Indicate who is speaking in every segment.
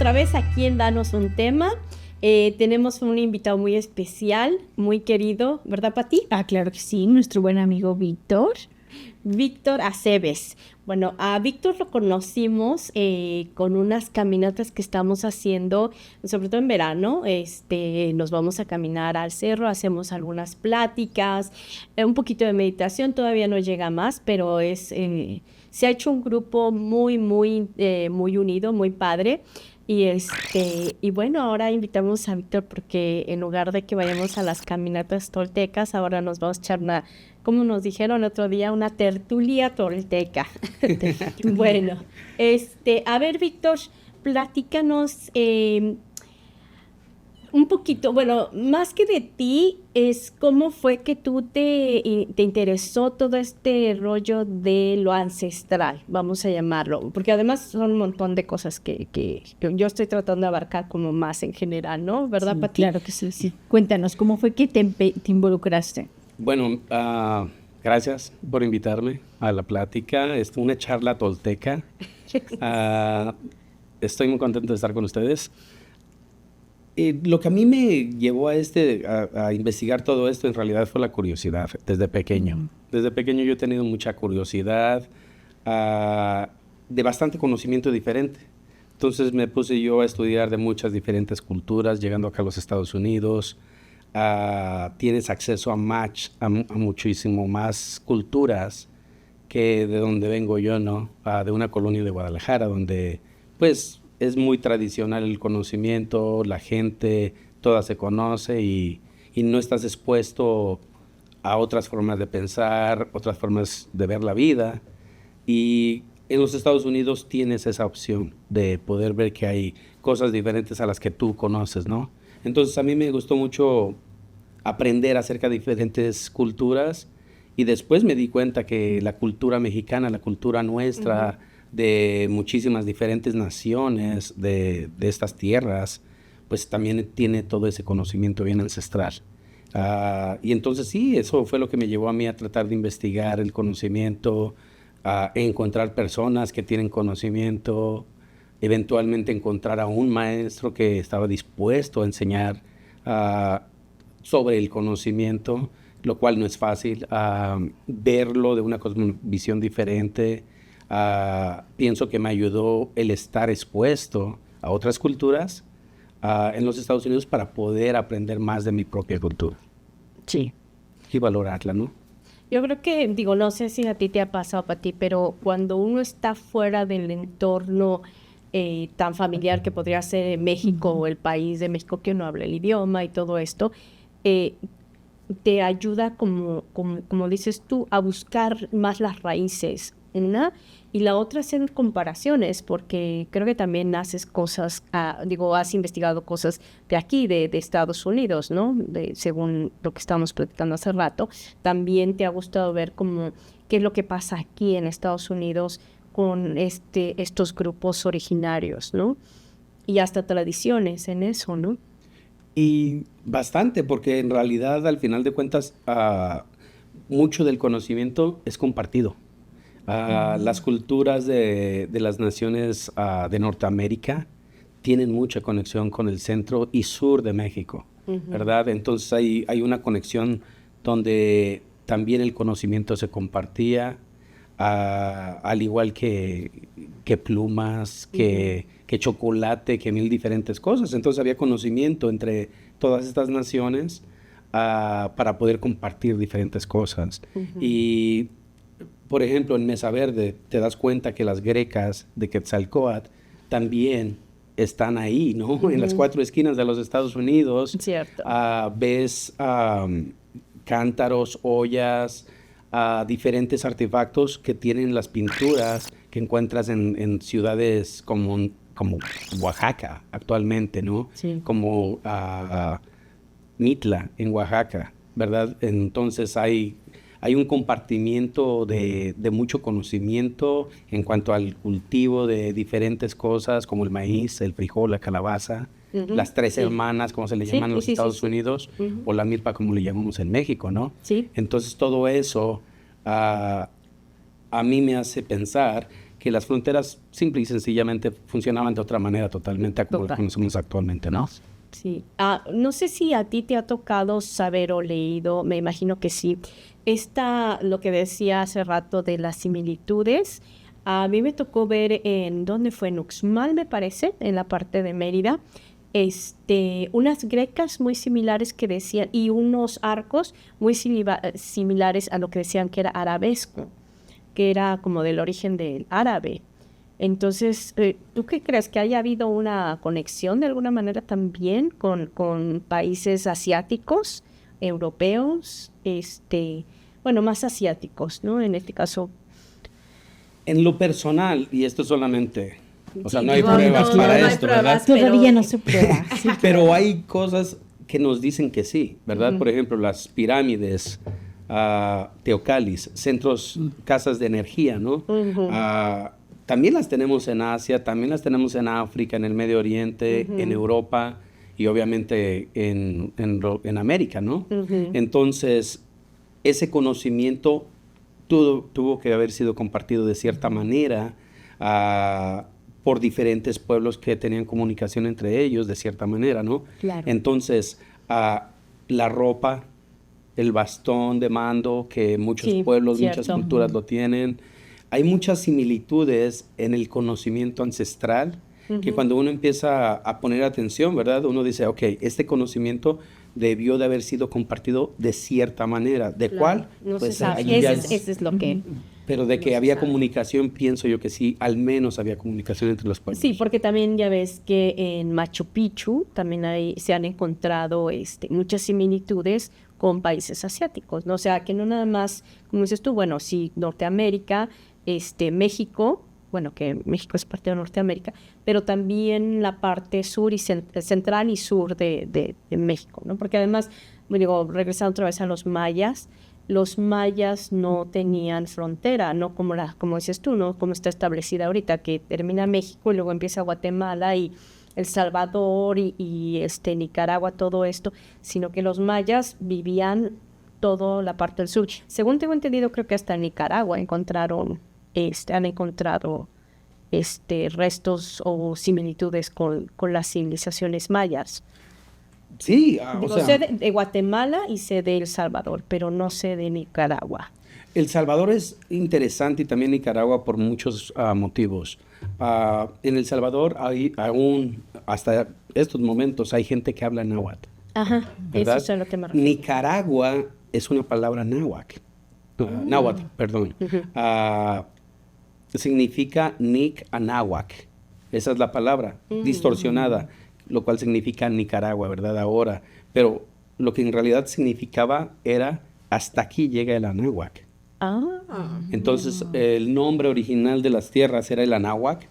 Speaker 1: otra vez aquí en Danos un Tema. Tenemos un invitado muy especial, muy querido, ¿verdad, Pati?
Speaker 2: Claro que sí, nuestro buen amigo Víctor.
Speaker 1: Víctor Aceves. Bueno, a Víctor lo conocimos con unas caminatas que estamos haciendo, sobre todo en verano. Nos vamos a caminar al cerro, hacemos algunas pláticas, un poquito de meditación, todavía no llega más, pero se ha hecho un grupo muy unido, muy padre. Y bueno, ahora invitamos a Víctor porque en lugar de que vayamos a las caminatas toltecas, ahora nos vamos a echar como nos dijeron otro día, una tertulia tolteca. Bueno, a ver, Víctor, platícanos un poquito, bueno, más que de ti, es cómo fue que te interesó todo este rollo de lo ancestral, vamos a llamarlo, porque además son un montón de cosas que yo estoy tratando de abarcar como más en general, ¿no? ¿Verdad,
Speaker 2: Sí,
Speaker 1: Pati?
Speaker 2: claro que sí, sí. Cuéntanos, ¿cómo fue que te involucraste?
Speaker 3: Bueno, gracias por invitarme a la plática. Es una charla tolteca. Estoy muy contento de estar con ustedes. Lo que a mí me llevó a investigar todo esto en realidad fue la curiosidad desde pequeño. Desde pequeño yo he tenido mucha curiosidad de bastante conocimiento diferente. Entonces me puse yo a estudiar de muchas diferentes culturas, llegando acá a los Estados Unidos. Tienes acceso a muchísimo más culturas que de donde vengo yo, ¿no? De una colonia de Guadalajara, donde pues es muy tradicional el conocimiento, la gente, toda se conoce y no estás expuesto a otras formas de pensar, otras formas de ver la vida. Y en los Estados Unidos tienes esa opción de poder ver que hay cosas diferentes a las que tú conoces, ¿no? Entonces a mí me gustó mucho aprender acerca de diferentes culturas y después me di cuenta que la cultura mexicana, la cultura nuestra, de muchísimas diferentes naciones de estas tierras, pues también tiene todo ese conocimiento bien ancestral. Y entonces sí, eso fue lo que me llevó a mí a tratar de investigar el conocimiento, a encontrar personas que tienen conocimiento, eventualmente encontrar a un maestro que estaba dispuesto a enseñar sobre el conocimiento, lo cual no es fácil, verlo de una visión diferente. Pienso que me ayudó el estar expuesto a otras culturas en los Estados Unidos para poder aprender más de mi propia cultura.
Speaker 2: Sí.
Speaker 3: Y valorarla, ¿no?
Speaker 1: Yo creo que, digo, no sé si a ti te ha pasado, Pati, pero cuando uno está fuera del entorno tan familiar que podría ser México o el país de México que uno habla el idioma y todo esto, te ayuda, como dices tú, a buscar más las raíces, una, y la otra hacer comparaciones, porque creo que también haces cosas, has investigado cosas de aquí, de Estados Unidos, ¿no? Según lo que estábamos platicando hace rato, también te ha gustado ver qué es lo que pasa aquí en Estados Unidos con estos grupos originarios, ¿no? Y hasta tradiciones en eso, ¿no?
Speaker 3: Y bastante, porque en realidad al final de cuentas mucho del conocimiento es compartido. Las culturas de las naciones de Norteamérica tienen mucha conexión con el centro y sur de México, ¿verdad? Entonces hay una conexión donde también el conocimiento se compartía, al igual que plumas, que chocolate, que mil diferentes cosas. Entonces había conocimiento entre todas estas naciones para poder compartir diferentes cosas. Y por ejemplo, en Mesa Verde te das cuenta que las grecas de Quetzalcóatl también están ahí, ¿no? En las 4 esquinas de los Estados Unidos.
Speaker 1: Cierto.
Speaker 3: Ves cántaros, ollas, diferentes artefactos que tienen las pinturas que encuentras en ciudades como Oaxaca actualmente, ¿no?
Speaker 1: Sí.
Speaker 3: Como Mitla en Oaxaca, ¿verdad? Entonces hay un compartimiento de mucho conocimiento en cuanto al cultivo de diferentes cosas como el maíz, el frijol, la calabaza, las 3 hermanas, como se le llaman en los Estados Unidos, o la milpa, como le llamamos en México, ¿no?
Speaker 1: Sí.
Speaker 3: Entonces todo eso a mí me hace pensar que las fronteras simple y sencillamente funcionaban de otra manera totalmente a como las conocemos actualmente, ¿no?
Speaker 1: Sí. No sé si a ti te ha tocado saber o leído, me imagino que sí, lo que decía hace rato de las similitudes. A mí me tocó ver ¿dónde fue? En Uxmal, me parece, en la parte de Mérida, unas grecas muy similares que decían, y unos arcos muy similares a lo que decían que era arabesco, que era como del origen del árabe. Entonces, ¿tú qué crees? ¿Que haya habido una conexión de alguna manera también con países asiáticos, europeos, bueno, más asiáticos, ¿no? En este caso.
Speaker 3: En lo personal, y esto solamente, o sea,
Speaker 1: Sí,
Speaker 3: no hay
Speaker 1: digo,
Speaker 3: pruebas
Speaker 1: no
Speaker 3: para
Speaker 1: hay
Speaker 3: esto,
Speaker 1: pruebas,
Speaker 3: ¿verdad?
Speaker 2: Todavía no se prueba. Sí,
Speaker 3: Pero hay cosas que nos dicen que sí, ¿verdad? Por ejemplo, las pirámides, teocalis, centros, casas de energía, ¿no? También las tenemos en Asia, también las tenemos en África, en el Medio Oriente, en Europa y obviamente en América, ¿no? Entonces, ese conocimiento tuvo que haber sido compartido de cierta manera por diferentes pueblos que tenían comunicación entre ellos de cierta manera, ¿no?
Speaker 1: Claro.
Speaker 3: Entonces, la ropa, el bastón de mando, que muchos pueblos, muchas culturas lo tienen. Hay muchas similitudes en el conocimiento ancestral que cuando uno empieza a poner atención, ¿verdad? Uno dice, ok, este conocimiento debió de haber sido compartido de cierta manera. ¿De cuál?
Speaker 1: No
Speaker 3: Pues
Speaker 1: se sabe.
Speaker 3: ahí ya
Speaker 1: Ese es lo que...
Speaker 3: pero de que había comunicación, pienso yo que sí, al menos había comunicación entre los pueblos.
Speaker 1: Sí, porque también ya ves que en Machu Picchu también se han encontrado muchas similitudes con países asiáticos, ¿no? O sea, que no nada más, como dices tú, bueno, sí, Norteamérica, México, bueno, que México es parte de Norteamérica, pero también la parte sur y central y sur de México, ¿no? Porque además, digo, regresando otra vez a los mayas no tenían frontera, no como dices tú, no como está establecida ahorita, que termina México y luego empieza Guatemala y El Salvador y Nicaragua, todo esto, sino que los mayas vivían toda la parte del sur. Según tengo entendido, creo que hasta en Nicaragua han encontrado restos o similitudes con las civilizaciones mayas.
Speaker 3: Sí,
Speaker 1: Digo, sé de Guatemala y sé de El Salvador, pero no sé de Nicaragua.
Speaker 3: El Salvador es interesante y también Nicaragua por muchos motivos. En El Salvador hay aún, hasta estos momentos, hay gente que habla náhuatl.
Speaker 1: Ajá,
Speaker 3: ¿verdad?
Speaker 1: eso es a lo que me refiero.
Speaker 3: Nicaragua es una palabra náhuatl. Náhuatl, perdón. Significa Nic Anáhuac. Esa es la palabra, distorsionada, lo cual significa Nicaragua, ¿verdad? Ahora. Pero lo que en realidad significaba era hasta aquí llega el Anáhuac. Entonces, el nombre original de las tierras era el Anáhuac,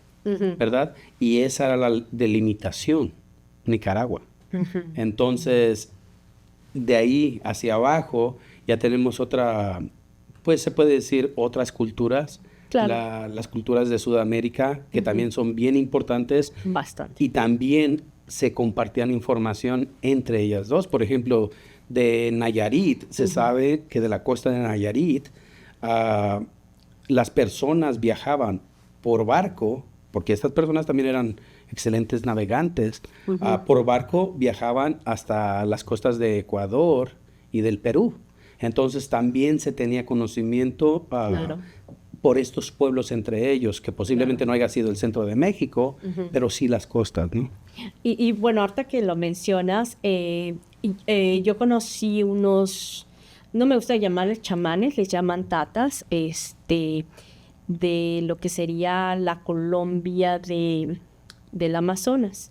Speaker 3: ¿verdad? Y esa era la delimitación, Nicaragua. Entonces, de ahí hacia abajo ya tenemos otra, pues se puede decir otras culturas. Claro. Las culturas de Sudamérica, que también son bien importantes.
Speaker 1: Bastante.
Speaker 3: Y también se compartían información entre ellas dos. Por ejemplo, de Nayarit, se sabe que de la costa de Nayarit, las personas viajaban por barco, porque estas personas también eran excelentes navegantes. Por barco viajaban hasta las costas de Ecuador y del Perú. Entonces también se tenía conocimiento por estos pueblos entre ellos, que posiblemente no haya sido el centro de México, pero sí las costas, ¿no?
Speaker 1: Y bueno, ahorita que lo mencionas, yo conocí unos, no me gusta llamarles chamanes, les llaman tatas, de lo que sería la Colombia del Amazonas.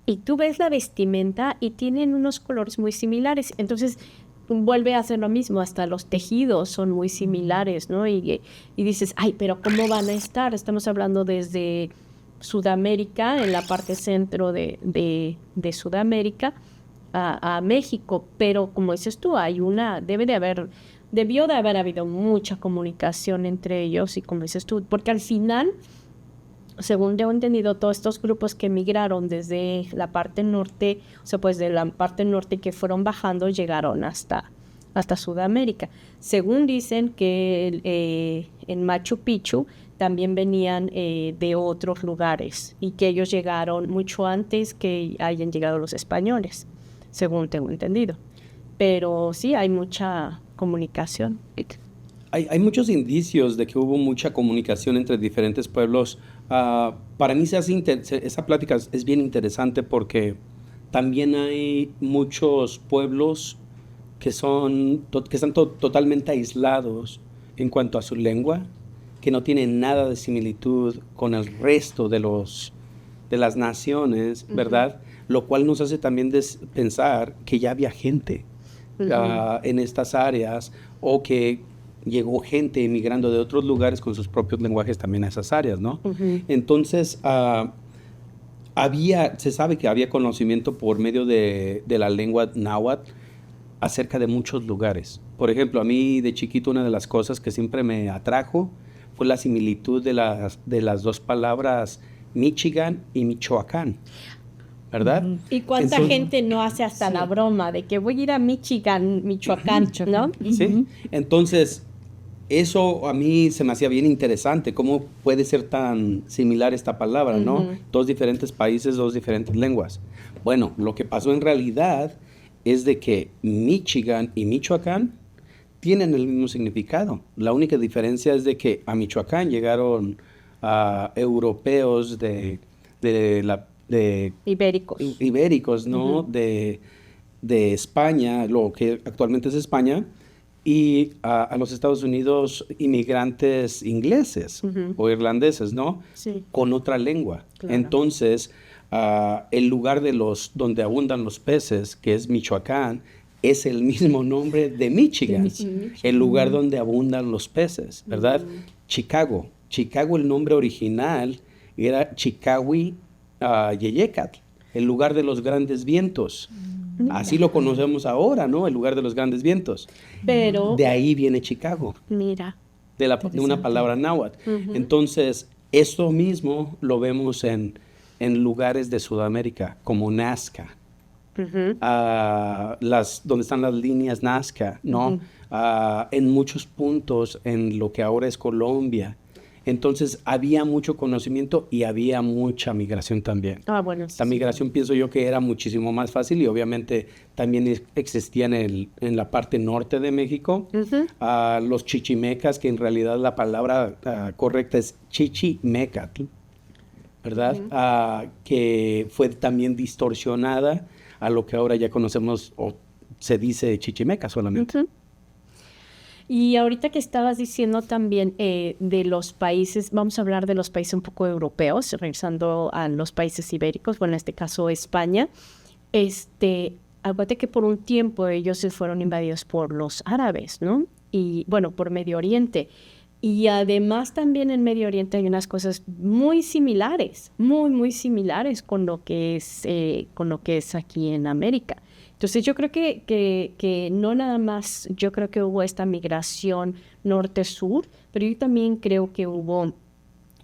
Speaker 1: Y tú ves la vestimenta y tienen unos colores muy similares. Entonces, vuelve a hacer lo mismo, hasta los tejidos son muy similares, ¿no? Y dices, ay, pero ¿cómo van a estar? Estamos hablando desde Sudamérica, en la parte centro de Sudamérica, a México. Pero como dices tú, debió de haber habido mucha comunicación entre ellos y como dices tú, porque al final, según yo he entendido, todos estos grupos que emigraron desde la parte norte, o sea, pues de la parte norte que fueron bajando, llegaron hasta Sudamérica. Según dicen que en Machu Picchu también venían de otros lugares y que ellos llegaron mucho antes que hayan llegado los españoles, según tengo entendido. Pero sí, hay mucha comunicación.
Speaker 3: Hay muchos indicios de que hubo mucha comunicación entre diferentes pueblos. Para mí esa plática es bien interesante porque también hay muchos pueblos que están totalmente aislados en cuanto a su lengua, que no tienen nada de similitud con el resto de las naciones, ¿verdad? Lo cual nos hace también pensar que ya había gente en estas áreas, o que llegó gente emigrando de otros lugares con sus propios lenguajes también a esas áreas, ¿no? Entonces, se sabe que había conocimiento por medio de la lengua náhuatl acerca de muchos lugares. Por ejemplo, a mí de chiquito una de las cosas que siempre me atrajo fue la similitud de las dos palabras Michigan y Michoacán, ¿verdad?
Speaker 1: ¿Y cuánta gente no hace hasta la broma de que voy a ir a Michigan, Michoacán, ¿no?
Speaker 3: Sí, entonces eso a mí se me hacía bien interesante, cómo puede ser tan similar esta palabra, ¿no? Dos diferentes países, dos diferentes lenguas. Bueno, lo que pasó en realidad es de que Michigan y Michoacán tienen el mismo significado. La única diferencia es de que a Michoacán llegaron europeos de ibéricos, ¿no? De España, lo que actualmente es España, y a los Estados Unidos inmigrantes ingleses o irlandeses, ¿no?
Speaker 1: Sí.
Speaker 3: Con otra lengua.
Speaker 1: Claro.
Speaker 3: Entonces, el lugar donde abundan los peces, que es Michoacán, es el mismo nombre de Michigan, el lugar donde abundan los peces, ¿verdad? Chicago, el nombre original era Chicawi Yeyecatl, el lugar de los grandes vientos. Así lo conocemos ahora, ¿no? El lugar de los grandes vientos.
Speaker 1: Pero
Speaker 3: de ahí viene Chicago.
Speaker 1: Mira.
Speaker 3: De una palabra náhuatl. Entonces, esto mismo lo vemos en lugares de Sudamérica, como Nazca. Donde están las líneas Nazca, ¿no? En muchos puntos en lo que ahora es Colombia. Entonces había mucho conocimiento y había mucha migración también.
Speaker 1: Bueno.
Speaker 3: La migración pienso yo que era muchísimo más fácil, y obviamente también existía en la parte norte de México. Los chichimecas, que en realidad la palabra correcta es chichimecatl, ¿verdad? Que fue también distorsionada a lo que ahora ya conocemos, o se dice chichimeca solamente.
Speaker 1: Y ahorita que estabas diciendo también de los países, vamos a hablar de los países un poco europeos, regresando a los países ibéricos, bueno, en este caso España. Acuérdate que por un tiempo ellos se fueron invadidos por los árabes, ¿no? Y bueno, por Medio Oriente. Y además también en Medio Oriente hay unas cosas muy similares, muy similares con lo que es aquí en América. Entonces yo creo que no nada más, yo creo que hubo esta migración norte-sur, pero yo también creo que hubo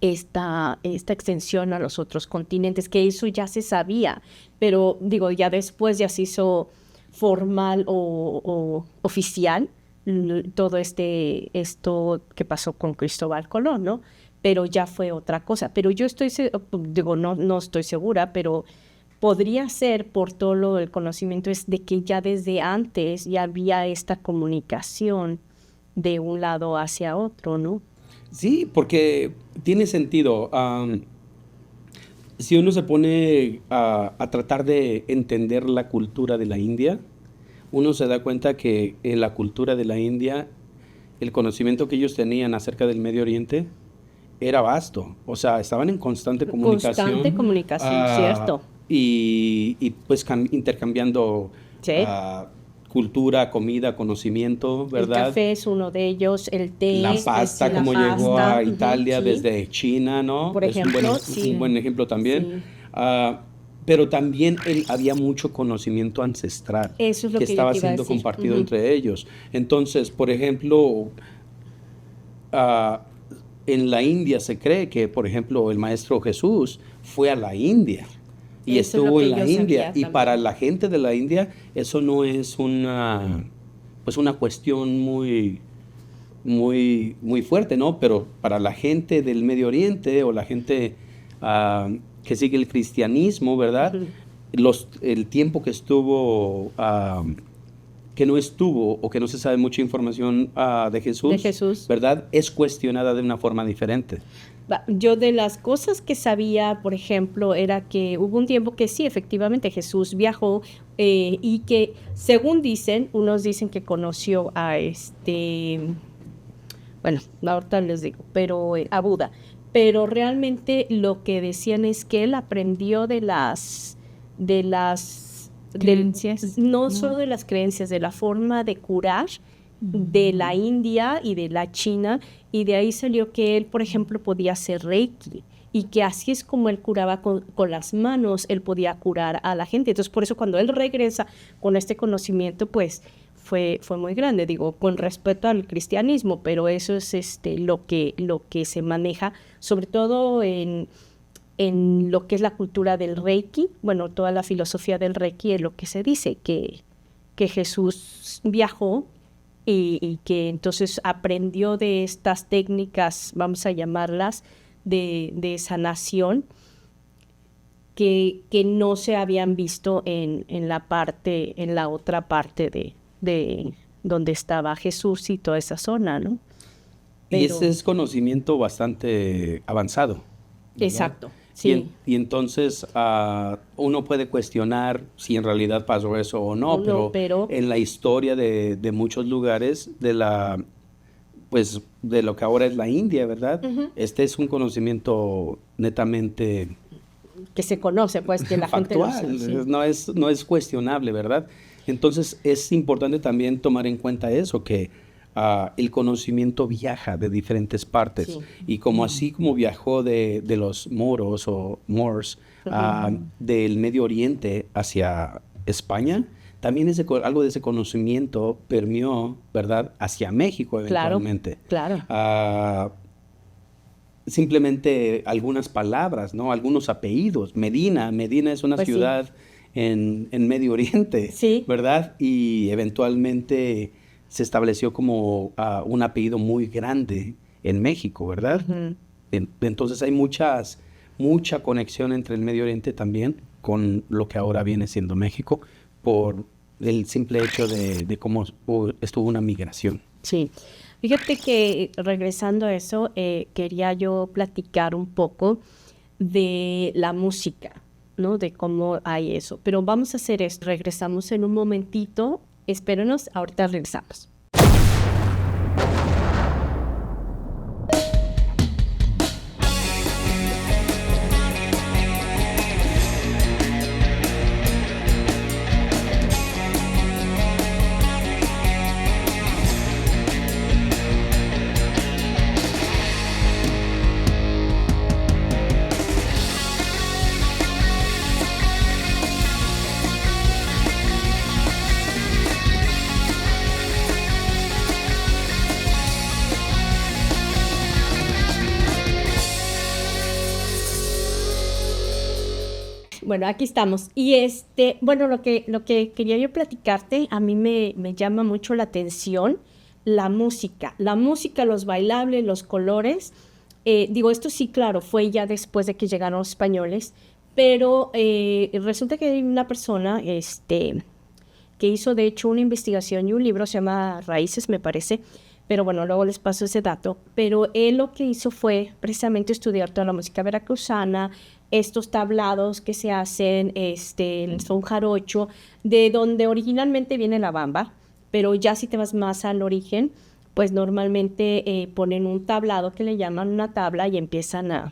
Speaker 1: esta extensión a los otros continentes, que eso ya se sabía, pero digo, ya después ya se hizo formal o oficial todo esto que pasó con Cristóbal Colón, ¿no? Pero ya fue otra cosa. Pero yo no estoy segura, pero podría ser por todo el conocimiento es de que ya desde antes ya había esta comunicación de un lado hacia otro, ¿no?
Speaker 3: Sí, porque tiene sentido. Si uno se pone a tratar de entender la cultura de la India, uno se da cuenta que en la cultura de la India, el conocimiento que ellos tenían acerca del Medio Oriente era vasto. O sea, estaban en constante comunicación.
Speaker 1: Constante comunicación, cierto.
Speaker 3: Y pues intercambiando
Speaker 1: ¿sí?
Speaker 3: Cultura, comida, conocimiento, ¿verdad?
Speaker 1: El café es uno de ellos, el té.
Speaker 3: La pasta, como llegó a Italia desde China, ¿no?
Speaker 1: Por ejemplo,
Speaker 3: es un buen ejemplo también. Sí. Pero también había mucho conocimiento ancestral.
Speaker 1: Eso es lo
Speaker 3: que estaba siendo compartido entre ellos. Entonces, por ejemplo, en la India se cree que, por ejemplo, el Maestro Jesús fue a la India. Y eso estuvo en la India. Y para la gente de la India, eso no es una cuestión muy muy, muy fuerte, ¿no? Pero para la gente del Medio Oriente o la gente que sigue el cristianismo, ¿verdad?
Speaker 1: Ujú.
Speaker 3: El tiempo que estuvo, que no estuvo o que no se sabe mucha información de
Speaker 1: De
Speaker 3: Jesús,
Speaker 1: Jesús.
Speaker 3: ¿verdad? Es cuestionada de una forma diferente.
Speaker 1: Yo de las cosas que sabía, por ejemplo, era que hubo un tiempo que sí, efectivamente, Jesús viajó y que, según dicen, unos dicen que conoció a bueno, ahorita les digo, pero a Buda. Pero realmente lo que decían es que él aprendió de las,
Speaker 2: Creencias,
Speaker 1: no
Speaker 2: ¿no?
Speaker 1: solo de las creencias, de la forma de curar de la India y de la China, y de ahí salió que él, por ejemplo, podía hacer Reiki, y que así es como él curaba con las manos, él podía curar a la gente. Entonces, por eso cuando él regresa con este conocimiento, pues fue muy grande, digo, con respeto al cristianismo, pero eso es lo que se maneja, sobre todo en lo que es la cultura del Reiki, bueno, toda la filosofía del Reiki es lo que se dice, que Jesús viajó y que entonces aprendió de estas técnicas, vamos a llamarlas, de sanación, que no se habían visto en la otra parte de donde estaba Jesús y toda esa zona, ¿no?
Speaker 3: Y
Speaker 1: Pero,
Speaker 3: ese es conocimiento bastante avanzado, ¿verdad?
Speaker 1: exacto,
Speaker 3: Y,
Speaker 1: sí.
Speaker 3: y entonces uno puede cuestionar si en realidad pasó eso o no, pero en la historia de muchos lugares pues de lo que ahora es la India, ¿verdad?
Speaker 1: Ujú.
Speaker 3: Este es un conocimiento netamente
Speaker 1: Que se conoce, pues, que la gente lo sabe,
Speaker 3: factual,
Speaker 1: sí.
Speaker 3: no es cuestionable, ¿verdad? Entonces es importante también tomar en cuenta eso, que el conocimiento viaja de diferentes partes
Speaker 1: Sí.
Speaker 3: y como así como viajó de los moros o moors del Medio Oriente hacia España, también algo de ese conocimiento permeó, ¿verdad?, hacia México
Speaker 1: Claro,
Speaker 3: eventualmente.
Speaker 1: claro.
Speaker 3: Simplemente algunas palabras, ¿no? Algunos apellidos. Medina es una
Speaker 1: Pues sí.
Speaker 3: ciudad en Medio Oriente,
Speaker 1: Sí.
Speaker 3: ¿verdad? Y eventualmente se estableció como un apellido muy grande en México, ¿verdad?
Speaker 1: Ujú.
Speaker 3: Entonces hay mucha conexión entre el Medio Oriente también con lo que ahora viene siendo México por el simple hecho de cómo estuvo una migración.
Speaker 1: Sí, fíjate que regresando a eso, quería yo platicar un poco de la música, ¿no? De cómo hay eso. Pero vamos a hacer esto. Regresamos en un momentito. Espérenos, ahorita regresamos. Bueno, aquí estamos. Y bueno, lo que quería yo platicarte, a mí me llama mucho la atención la música, los bailables, los colores. Digo, esto sí, claro, fue ya después de que llegaron los españoles, pero resulta que hay una persona, que hizo de hecho una investigación y un libro, se llama Raíces, me parece, pero bueno, luego les paso ese dato, pero él lo que hizo fue precisamente estudiar toda la música veracruzana, estos tablados que se hacen, el son jarocho, de donde originalmente viene la bamba, pero ya si te vas más al origen, pues normalmente ponen un tablado que le llaman una tabla y empiezan a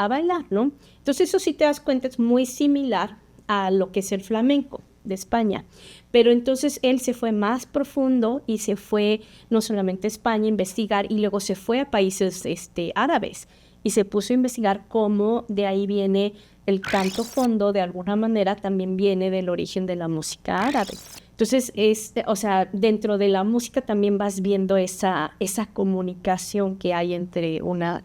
Speaker 1: bailar, ¿no? Entonces eso si te das cuenta es muy similar a lo que es el flamenco de España, pero entonces él se fue más profundo y se fue no solamente a España a investigar y luego se fue a países árabes y se puso a investigar cómo de ahí viene el canto fondo, de alguna manera también viene del origen de la música árabe. Entonces, o sea, dentro de la música también vas viendo esa comunicación que hay entre una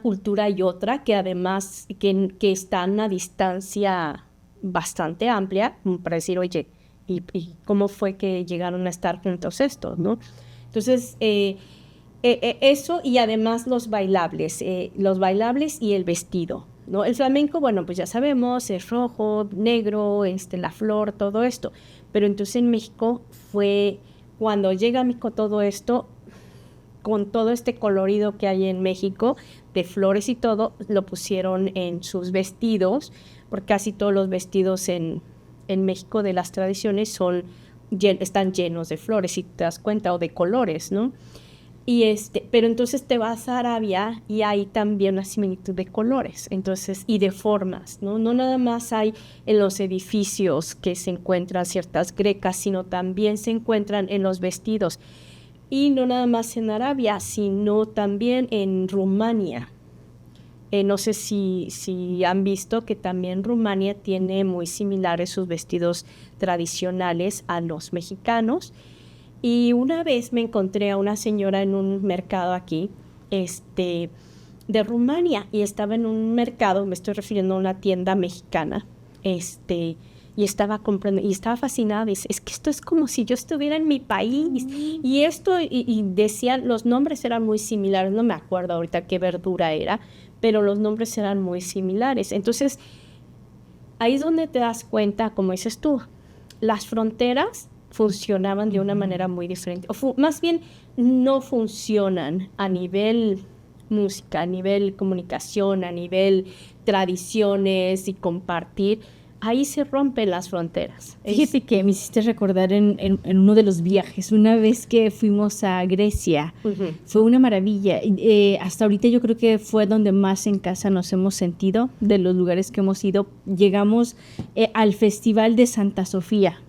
Speaker 1: cultura y otra, que además que está a una distancia bastante amplia, para decir, oye, y cómo fue que llegaron a estar juntos estos, ¿no? Entonces, eso y además los bailables y el vestido, ¿no? El flamenco, bueno, pues ya sabemos, es rojo, negro, la flor, todo esto. Pero entonces en México fue, cuando llega a México todo esto, con todo este colorido que hay en México, de flores y todo, lo pusieron en sus vestidos, porque casi todos los vestidos en México de las tradiciones están llenos de flores, si te das cuenta, o de colores, ¿no? Pero entonces te vas a Arabia y hay también una similitud de colores, entonces, y de formas, ¿no? No nada más hay en los edificios que se encuentran ciertas grecas, sino también se encuentran en los vestidos. Y no nada más en Arabia, sino también en Rumania. No sé si han visto que también Rumania tiene muy similares sus vestidos tradicionales a los mexicanos. Y una vez me encontré a una señora en un mercado aquí, de Rumania, y estaba en un mercado, me estoy refiriendo a una tienda mexicana, y estaba comprando, y estaba fascinada, dice, es que esto es como si yo estuviera en mi país, y decían, los nombres eran muy similares, no me acuerdo ahorita qué verdura era, pero los nombres eran muy similares. Entonces, ahí es donde te das cuenta, como dices tú, las fronteras funcionaban de una manera muy diferente, o más bien no funcionan a nivel música, a nivel comunicación, a nivel tradiciones y compartir. Ahí se rompen las fronteras.
Speaker 2: Fíjate que me hiciste recordar en uno de los viajes, una vez que fuimos a Grecia, fue una maravilla. Hasta ahorita yo creo que fue donde más en casa nos hemos sentido, de los lugares que hemos ido. Llegamos al Festival de Santa Sofía.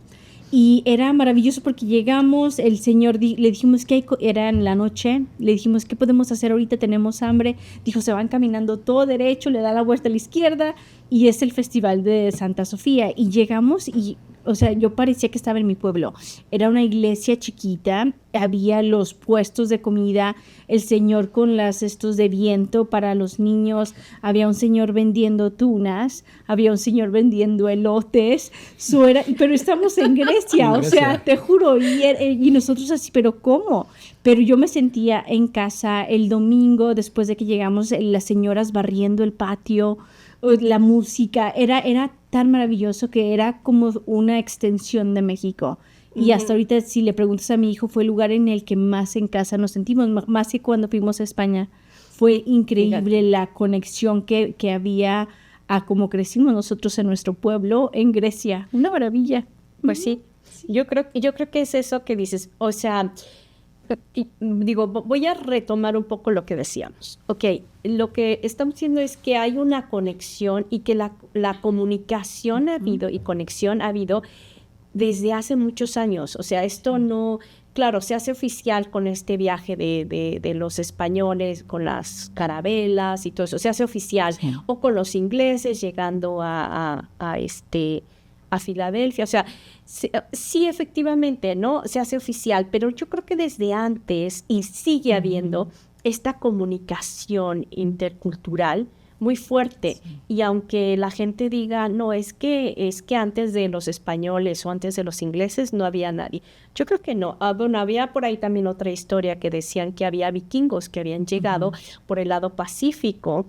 Speaker 2: Y era maravilloso porque llegamos, el señor le dijimos que era en la noche, le dijimos, ¿qué podemos hacer ahorita? Tenemos hambre. Dijo, se van caminando todo derecho, le da la vuelta a la izquierda y es el Festival de Santa Sofía. Y llegamos y, o sea, yo parecía que estaba en mi pueblo. Era una iglesia chiquita, había los puestos de comida, el señor con las cestos de viento para los niños, había un señor vendiendo tunas, había un señor vendiendo elotes, pero estamos en Grecia, o sea, te juro, y nosotros así, pero ¿cómo? Pero yo me sentía en casa el domingo, después de que llegamos, las señoras barriendo el patio, la música, era tan maravilloso que era como una extensión de México. Y hasta ahorita, si le preguntas a mi hijo, fue el lugar en el que más en casa nos sentimos, más que cuando fuimos a España. Fue increíble la conexión que había a cómo crecimos nosotros en nuestro pueblo, en Grecia. Una maravilla.
Speaker 1: Pues sí, yo creo que es eso que dices, o sea, digo, voy a retomar un poco lo que decíamos. Ok, lo que estamos diciendo es que hay una conexión y que la comunicación ha habido y conexión ha habido desde hace muchos años. O sea, esto no, claro, se hace oficial con este viaje de los españoles, con las carabelas y todo eso, se hace oficial, o con los ingleses llegando a Filadelfia, o sea, sí, efectivamente, ¿no? Se hace oficial, pero yo creo que desde antes, y sigue habiendo esta comunicación intercultural muy fuerte, y aunque la gente diga, no, es que antes de los españoles o antes de los ingleses no había nadie, yo creo que no. Bueno, había por ahí también otra historia que decían que había vikingos que habían llegado por el lado Pacífico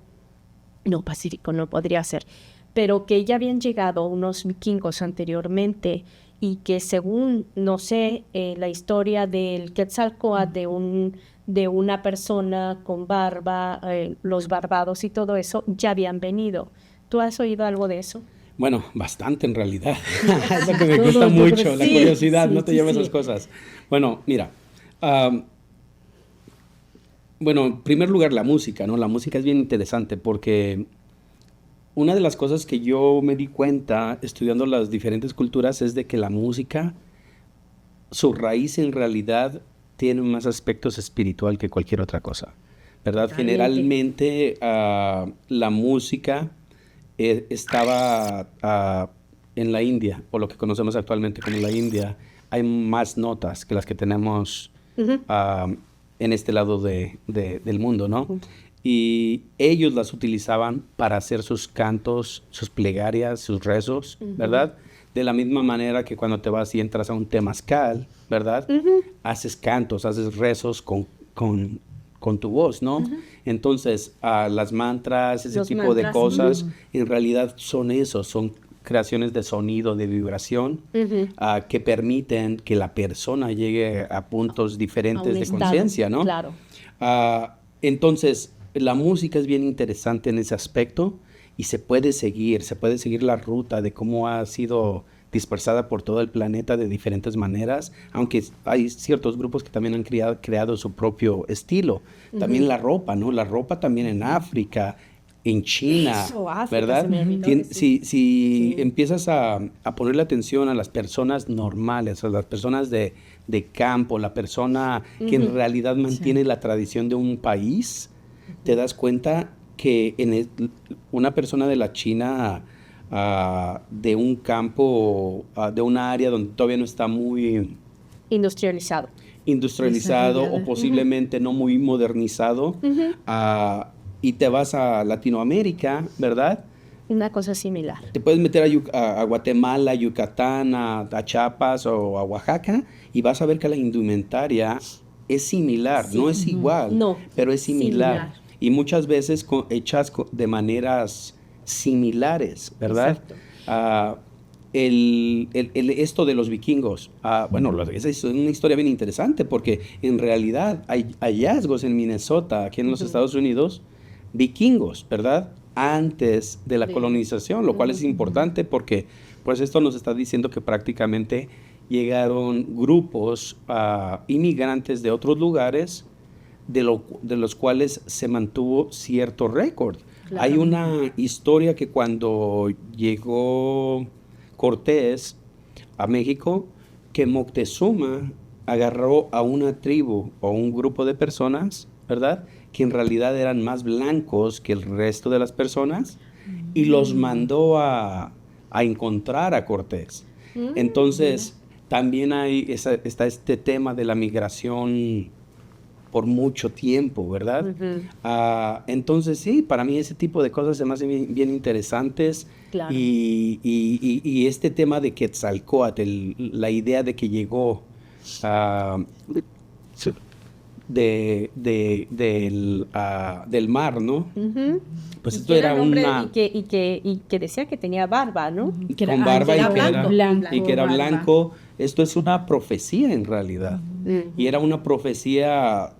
Speaker 1: no podría ser, pero que ya habían llegado unos vikingos anteriormente y que según, no sé, la historia del Quetzalcóatl, de una persona con barba, los barbados y todo eso, ya habían venido. ¿Tú has oído algo de eso?
Speaker 3: Bueno, bastante en realidad. Es lo que me gusta mucho, la curiosidad, no te lleves esas cosas. Bueno, mira, bueno, en primer lugar la música, ¿no? La música es bien interesante porque una de las cosas que yo me di cuenta estudiando las diferentes culturas es de que la música, su raíz en realidad tiene más aspectos espiritual que cualquier otra cosa, ¿verdad?
Speaker 1: Totalmente.
Speaker 3: Generalmente la música estaba en la India, o lo que conocemos actualmente como la India. Hay más notas que las que tenemos en este lado del mundo, ¿no? Y ellos las utilizaban para hacer sus cantos, sus plegarias, sus rezos, ¿verdad? De la misma manera que cuando te vas y entras a un temazcal, ¿verdad? Haces cantos, haces rezos con tu voz, ¿no? Entonces, las mantras, ese tipo de cosas, en realidad son eso, son creaciones de sonido, de vibración, que permiten que la persona llegue a puntos diferentes de conciencia, ¿no?
Speaker 1: Claro.
Speaker 3: Entonces, la música es bien interesante en ese aspecto y se puede seguir la ruta de cómo ha sido dispersada por todo el planeta de diferentes maneras, aunque hay ciertos grupos que también han creado su propio estilo. También la ropa, ¿no? La ropa también en África, en China,
Speaker 1: África,
Speaker 3: ¿verdad?
Speaker 1: sí.
Speaker 3: Si empiezas a ponerle atención a las personas normales, a las personas de campo, la persona que en realidad mantiene la tradición de un país, te das cuenta que una persona de la China, de un campo, de una área donde todavía no está muy
Speaker 1: industrializado
Speaker 3: o posiblemente no muy modernizado, y te vas a Latinoamérica, ¿verdad?
Speaker 1: Una cosa similar.
Speaker 3: Te puedes meter a Guatemala, a Yucatán, a Chiapas o a Oaxaca y vas a ver que la indumentaria es similar, no es igual, pero es similar. Y muchas veces hechas de maneras similares, ¿verdad? Exacto. Esto de los vikingos, esa es una historia bien interesante porque en realidad hay hallazgos en Minnesota, aquí en los Estados Unidos, vikingos, ¿verdad? Antes de la colonización, lo cual es importante porque pues esto nos está diciendo que prácticamente llegaron grupos inmigrantes de otros lugares de los cuales se mantuvo cierto récord. Claro. Hay una historia que cuando llegó Cortés a México, que Moctezuma agarró a una tribu o un grupo de personas, ¿verdad?, que en realidad eran más blancos que el resto de las personas y los mandó a encontrar a Cortés. Entonces, también está este tema de la migración por mucho tiempo, ¿verdad? Entonces, sí, para mí ese tipo de cosas se me hacen bien interesantes. Claro. Y este tema de Quetzalcóatl, la idea de que llegó del mar, ¿no? Pues esto era una...
Speaker 1: Y que decía que tenía barba, ¿no?
Speaker 3: Con barba y que era blanco. Esto es una profecía en realidad. Y era una profecía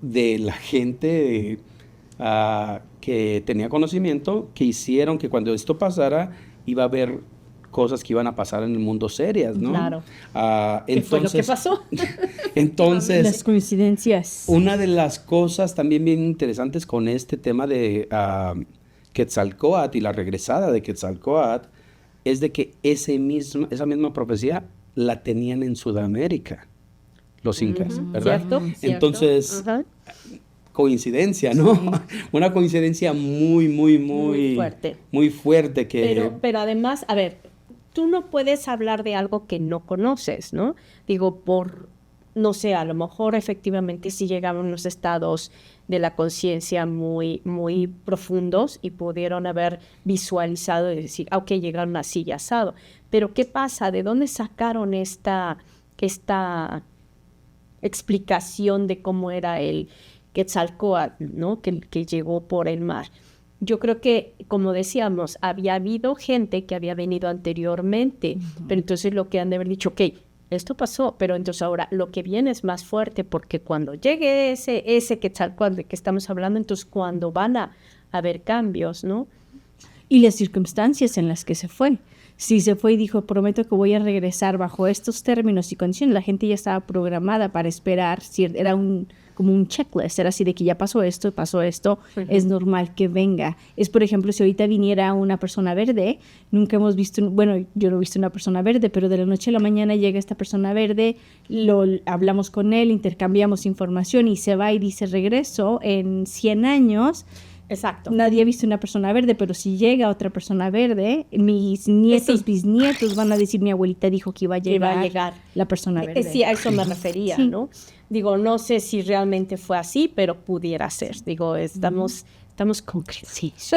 Speaker 3: de la gente que tenía conocimiento, que hicieron que cuando esto pasara, iba a haber cosas que iban a pasar en el mundo serias, ¿no?
Speaker 1: Claro.
Speaker 3: ¿Qué
Speaker 1: fue lo que pasó?
Speaker 3: Entonces,
Speaker 2: las coincidencias.
Speaker 3: Una de las cosas también bien interesantes con este tema de Quetzalcóatl y la regresada de Quetzalcóatl es de que esa misma profecía la tenían en Sudamérica, los incas, ¿verdad?
Speaker 1: ¿Cierto?
Speaker 3: Entonces, coincidencia, ¿no? Sí. Una coincidencia muy fuerte. Muy fuerte que...
Speaker 1: Pero además, a ver, tú no puedes hablar de algo que no conoces, ¿no? Digo, no sé, a lo mejor efectivamente sí llegaban unos estados de la conciencia muy profundos y pudieron haber visualizado y decir, ok, llegaron así y asado. Pero ¿qué pasa? ¿De dónde sacaron esta explicación de cómo era el Quetzalcóatl, ¿no? que llegó por el mar? Yo creo que, como decíamos, había habido gente que había venido anteriormente, pero entonces lo que han de haber dicho, ok, esto pasó, pero entonces ahora lo que viene es más fuerte, porque cuando llegue ese Quetzalcóatl de que estamos hablando, entonces cuando van a haber cambios, ¿no?
Speaker 2: Y las circunstancias en las que se fue. Si se fue y dijo, prometo que voy a regresar bajo estos términos y condiciones, la gente ya estaba programada para esperar, era como un checklist, era así de que ya pasó esto, es normal que venga. Es, por ejemplo, si ahorita viniera una persona verde, nunca hemos visto, yo no he visto una persona verde, pero de la noche a la mañana llega esta persona verde, hablamos con él, intercambiamos información y se va y dice regreso en 100 años.
Speaker 1: Exacto.
Speaker 2: Nadie ha visto una persona verde, pero si llega otra persona verde, mis nietos, bisnietos van a decir, mi abuelita dijo que iba a llegar la persona verde.
Speaker 1: Sí, a eso me refería, sí. ¿No? Digo, no sé si realmente fue así, pero pudiera ser. Digo, estamos con crisis.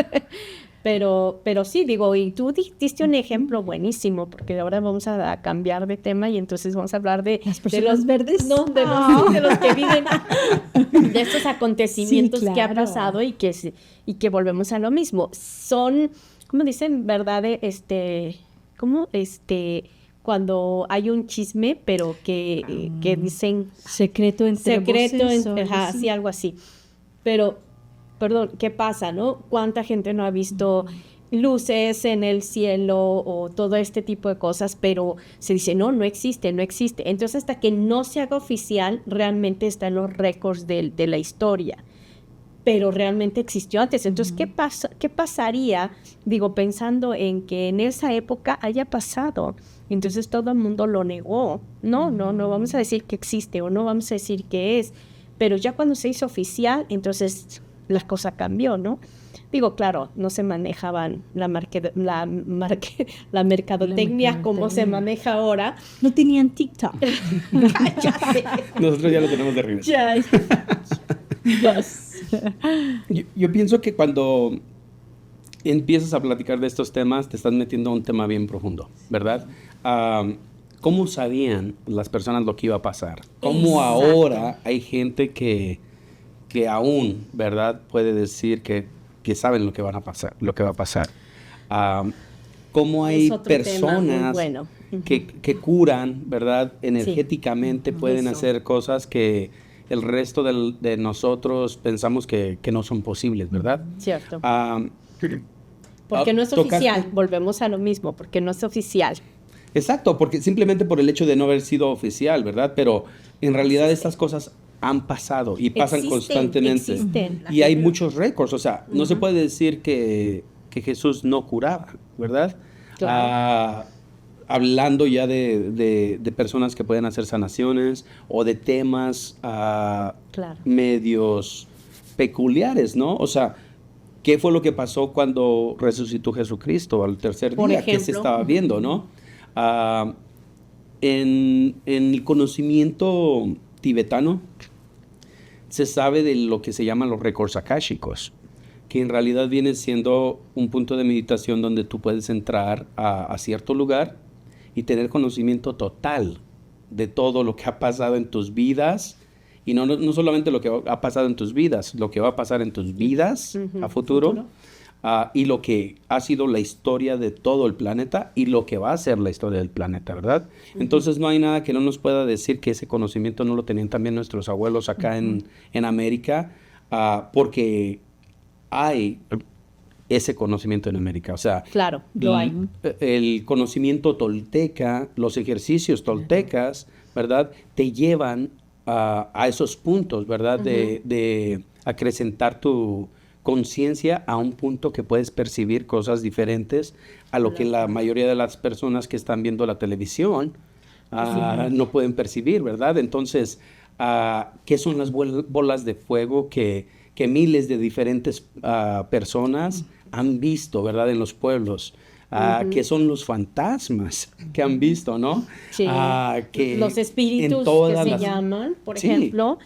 Speaker 1: Pero sí, digo, y tú diste un ejemplo buenísimo, porque ahora vamos a cambiar de tema y entonces vamos a hablar de
Speaker 2: ¿Las personas verdes?
Speaker 1: No, de los que viven, de estos acontecimientos
Speaker 2: Sí,
Speaker 1: que ha
Speaker 2: claro.
Speaker 1: pasado y que volvemos a lo mismo. Son, ¿cómo dicen? ¿Verdad? ¿Cómo? Cuando hay un chisme, pero que dicen
Speaker 2: Secreto entre voces, o algo
Speaker 1: ajá,
Speaker 2: así.
Speaker 1: sí, algo así. Pero, perdón, ¿qué pasa, no? ¿Cuánta gente no ha visto luces en el cielo o todo este tipo de cosas? Pero se dice, no existe, no existe. Entonces, hasta que no se haga oficial, realmente está en los récords de la historia. Pero realmente existió antes. Entonces, ¿qué pasaría, digo, pensando en que en esa época haya pasado? Entonces todo el mundo lo negó. No vamos a decir que existe o no vamos a decir que es. Pero ya cuando se hizo oficial, entonces la cosa cambió, ¿no? Digo, claro, no se manejaban la mercadotecnia como se maneja ahora.
Speaker 2: No tenían TikTok.
Speaker 1: Ya sé.
Speaker 3: Nosotros ya lo tenemos de regreso.
Speaker 1: Ya.
Speaker 3: Yo pienso que cuando empiezas a platicar de estos temas, te estás metiendo a un tema bien profundo, ¿verdad? ¿Cómo sabían las personas lo que iba a pasar? ¿Cómo
Speaker 1: Exacto.
Speaker 3: ahora hay gente que aún, ¿verdad? Puede decir que saben lo que van a pasar, lo que va a pasar. ¿Cómo hay
Speaker 1: Es otro tema muy
Speaker 3: personas
Speaker 1: bueno.
Speaker 3: que curan, ¿verdad? Energéticamente pueden
Speaker 1: Eso.
Speaker 3: hacer cosas que el resto de nosotros pensamos que no son posibles, ¿verdad?
Speaker 1: Cierto.
Speaker 3: Ah,
Speaker 1: Porque no es
Speaker 3: tocaste-
Speaker 1: oficial, volvemos a lo mismo, porque no es oficial.
Speaker 3: Exacto, porque simplemente por el hecho de no haber sido oficial, ¿verdad? Pero en realidad estas cosas han pasado y pasan
Speaker 1: Existen,
Speaker 3: constantemente.
Speaker 1: existen. La
Speaker 3: Y hay
Speaker 1: gente-
Speaker 3: muchos récords, o sea, no se puede decir que Jesús no curaba, ¿verdad?
Speaker 1: Claro.
Speaker 3: Hablando ya de personas que pueden hacer sanaciones o de temas
Speaker 1: Claro.
Speaker 3: medios peculiares, ¿no? O sea, ¿qué fue lo que pasó cuando resucitó Jesucristo al tercer
Speaker 1: Por
Speaker 3: día? ¿Qué se
Speaker 1: ejemplo.
Speaker 3: estaba viendo, no? En el conocimiento tibetano se sabe de lo que se llaman los récords akáshicos, que en realidad viene siendo un punto de meditación donde tú puedes entrar a cierto lugar y tener conocimiento total de todo lo que ha pasado en tus vidas, y no solamente lo que ha pasado en tus vidas, lo que va a pasar en tus vidas a futuro. Y lo que ha sido la historia de todo el planeta y lo que va a ser la historia del planeta, ¿verdad? Entonces no hay nada que no nos pueda decir que ese conocimiento no lo tenían también nuestros abuelos acá en América, porque hay ese conocimiento en América. O sea,
Speaker 1: Claro, lo hay.
Speaker 3: el conocimiento tolteca, los ejercicios toltecas, ¿verdad? Te llevan a esos puntos, ¿verdad? De acrecentar tu conciencia a un punto que puedes percibir cosas diferentes a lo que la mayoría de las personas que están viendo la televisión no pueden percibir, ¿verdad? Entonces, ¿qué son las bolas de fuego que miles de diferentes personas han visto, ¿verdad? En los pueblos. ¿Qué son los fantasmas que han visto, no?
Speaker 1: Sí.
Speaker 3: Que
Speaker 1: Los espíritus
Speaker 3: en todas
Speaker 1: que se
Speaker 3: las-
Speaker 1: llaman, por
Speaker 3: Sí.
Speaker 1: ejemplo.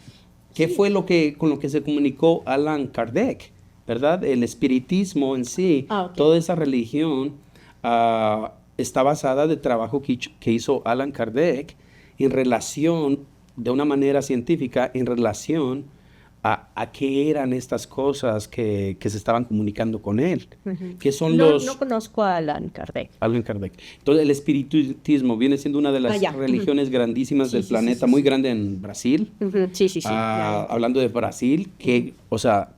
Speaker 3: ¿Qué fue con lo que se comunicó Allan Kardec, ¿verdad? El espiritismo en sí,
Speaker 1: Ok.
Speaker 3: toda esa religión está basada de trabajo que hizo Allan Kardec en relación, de una manera científica, en relación a qué eran estas cosas que se estaban comunicando con él. ¿Qué son
Speaker 1: No
Speaker 3: los...
Speaker 1: conozco a Allan Kardec.
Speaker 3: Allan Kardec. Entonces, el espiritismo viene siendo una de las
Speaker 1: ya.
Speaker 3: religiones grandísimas del planeta, muy grande en Brasil.
Speaker 1: Sí. Ya.
Speaker 3: Hablando de Brasil, que, o sea,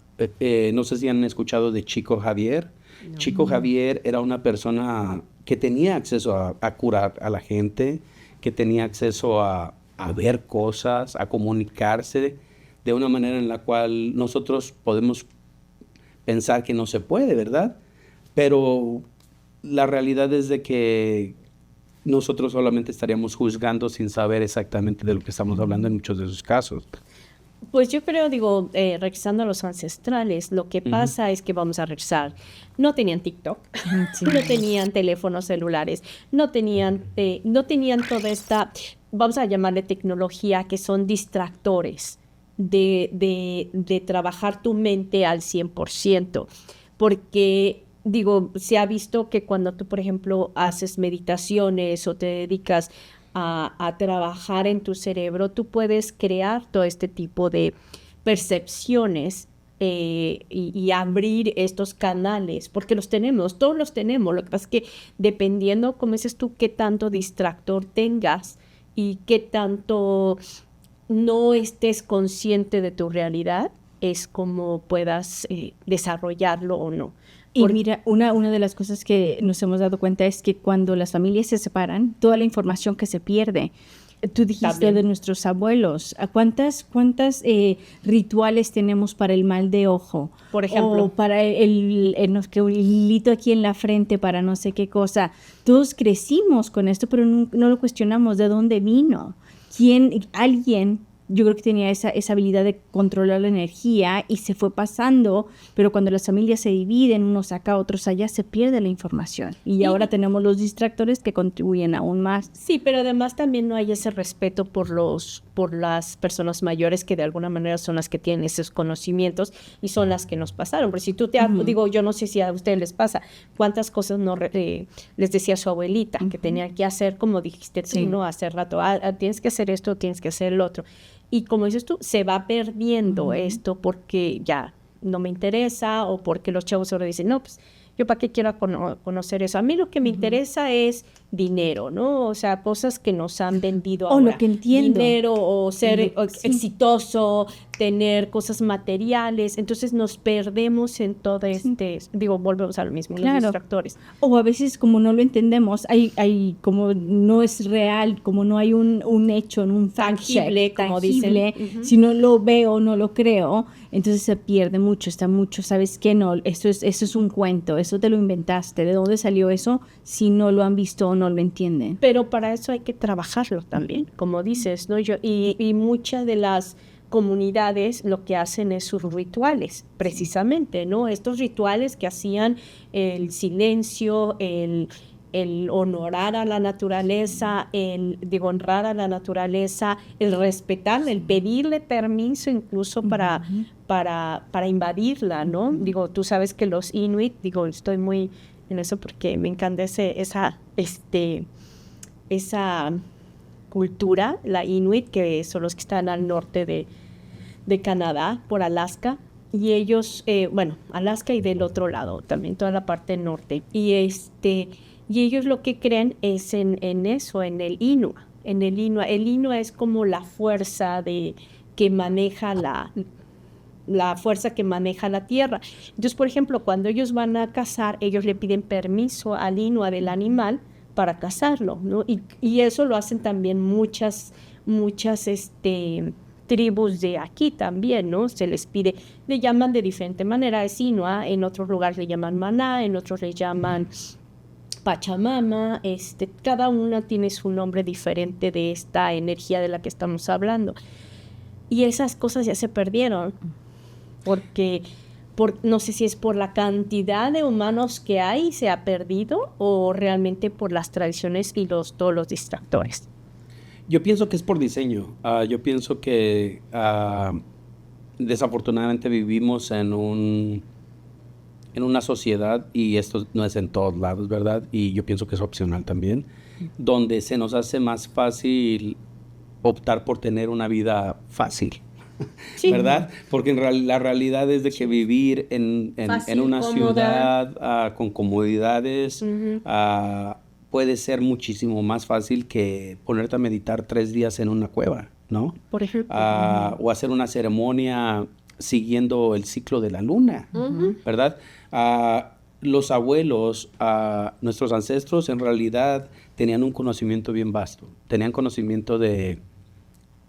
Speaker 3: no sé si han escuchado de Chico Javier. Chico Javier era una persona que tenía acceso a curar a la gente, que tenía acceso a ver cosas, a comunicarse de una manera en la cual nosotros podemos pensar que no se puede, ¿verdad? Pero la realidad es de que nosotros solamente estaríamos juzgando sin saber exactamente de lo que estamos hablando en muchos de esos casos.
Speaker 1: Pues yo creo, digo, regresando a los ancestrales, lo que pasa es que vamos a regresar. No tenían TikTok,
Speaker 2: Sí.
Speaker 1: no tenían teléfonos celulares, no tenían toda esta, vamos a llamarle tecnología, que son distractores de trabajar tu mente al 100%. Porque digo, se ha visto que cuando tú, por ejemplo, haces meditaciones o te dedicas a trabajar en tu cerebro, tú puedes crear todo este tipo de percepciones y abrir estos canales, porque los tenemos, todos los tenemos. Lo que pasa es que dependiendo, como dices tú, qué tanto distractor tengas y qué tanto no estés consciente de tu realidad, es como puedas desarrollarlo o no.
Speaker 2: Y mira, una de las cosas que nos hemos dado cuenta es que cuando las familias se separan, toda la información que se pierde. Tú dijiste
Speaker 1: También.
Speaker 2: de nuestros abuelos. ¿Cuántas rituales tenemos para el mal de ojo?
Speaker 1: Por ejemplo.
Speaker 2: O para el hilito aquí en la frente para no sé qué cosa. Todos crecimos con esto, pero no lo cuestionamos de dónde vino. Alguien, yo creo que tenía esa habilidad de controlar la energía y se fue pasando, pero cuando las familias se dividen, unos acá, otros allá, se pierde la información. Y ahora tenemos los distractores que contribuyen aún más.
Speaker 1: Sí, pero además también no hay ese respeto por las personas mayores que de alguna manera son las que tienen esos conocimientos y son las que nos pasaron. Pero si tú digo, yo no sé si a ustedes les pasa, cuántas cosas no les decía su abuelita que tenían que hacer, como dijiste tú, ¿no? Hace rato, tienes que hacer esto, tienes que hacer el otro. Y como dices tú, se va perdiendo esto porque ya no me interesa o porque los chavos ahora dicen, no, pues yo para qué quiero conocer eso. A mí lo que me interesa es dinero, ¿no? O sea, cosas que nos han vendido ahora.
Speaker 2: O lo que entiendo.
Speaker 1: Dinero o ser exitoso, tener cosas materiales. Entonces nos perdemos en todo volvemos a lo mismo, los distractores.
Speaker 2: O a veces como no lo entendemos, hay como no es real, como no hay un hecho, un
Speaker 1: tangible, como
Speaker 2: tangible,
Speaker 1: dicen.
Speaker 2: Si no lo veo, no lo creo, entonces se pierde mucho, está mucho, ¿sabes qué? No, eso es un cuento, eso te lo inventaste, ¿de dónde salió eso? Si no lo han visto o no lo entienden.
Speaker 1: Pero para eso hay que trabajarlo también, como dices, ¿no? Y muchas de las comunidades lo que hacen es sus rituales, precisamente, ¿no? Estos rituales que hacían el silencio, el honorar a la naturaleza, honrar a la naturaleza, el respetarla, el pedirle permiso incluso para invadirla, ¿no? Tú sabes que los Inuit, estoy muy en eso porque me encanta esa cultura, la Inuit, que son los que están al norte de Canadá, por Alaska, y ellos, Alaska y del otro lado, también toda la parte norte, y ellos lo que creen es en eso, en el Inua. El Inua es como la fuerza que maneja la fuerza que maneja la tierra. Entonces, por ejemplo, cuando ellos van a cazar, ellos le piden permiso al Inua del animal para cazarlo, ¿no? Y eso lo hacen también muchas tribus de aquí también, ¿no? Se les pide, le llaman de diferente manera, es Inua, en otros lugares le llaman Maná, en otros le llaman Pachamama, cada una tiene su nombre diferente de esta energía de la que estamos hablando. Y esas cosas ya se perdieron, porque no sé si es por la cantidad de humanos que hay se ha perdido o realmente por las tradiciones y todos los distractores.
Speaker 3: Yo pienso que es por diseño. Yo pienso que desafortunadamente vivimos en una sociedad, y esto no es en todos lados, ¿verdad? Y yo pienso que es opcional también, donde se nos hace más fácil optar por tener una vida fácil, sí, ¿verdad? Porque la realidad es de que vivir en una cómoda ciudad con comodidades puede ser muchísimo más fácil que ponerte a meditar 3 días en una cueva, ¿no?
Speaker 1: Por ejemplo.
Speaker 3: O hacer una ceremonia siguiendo el ciclo de la luna, ¿verdad? Los abuelos, nuestros ancestros, en realidad tenían un conocimiento bien vasto. Tenían conocimiento de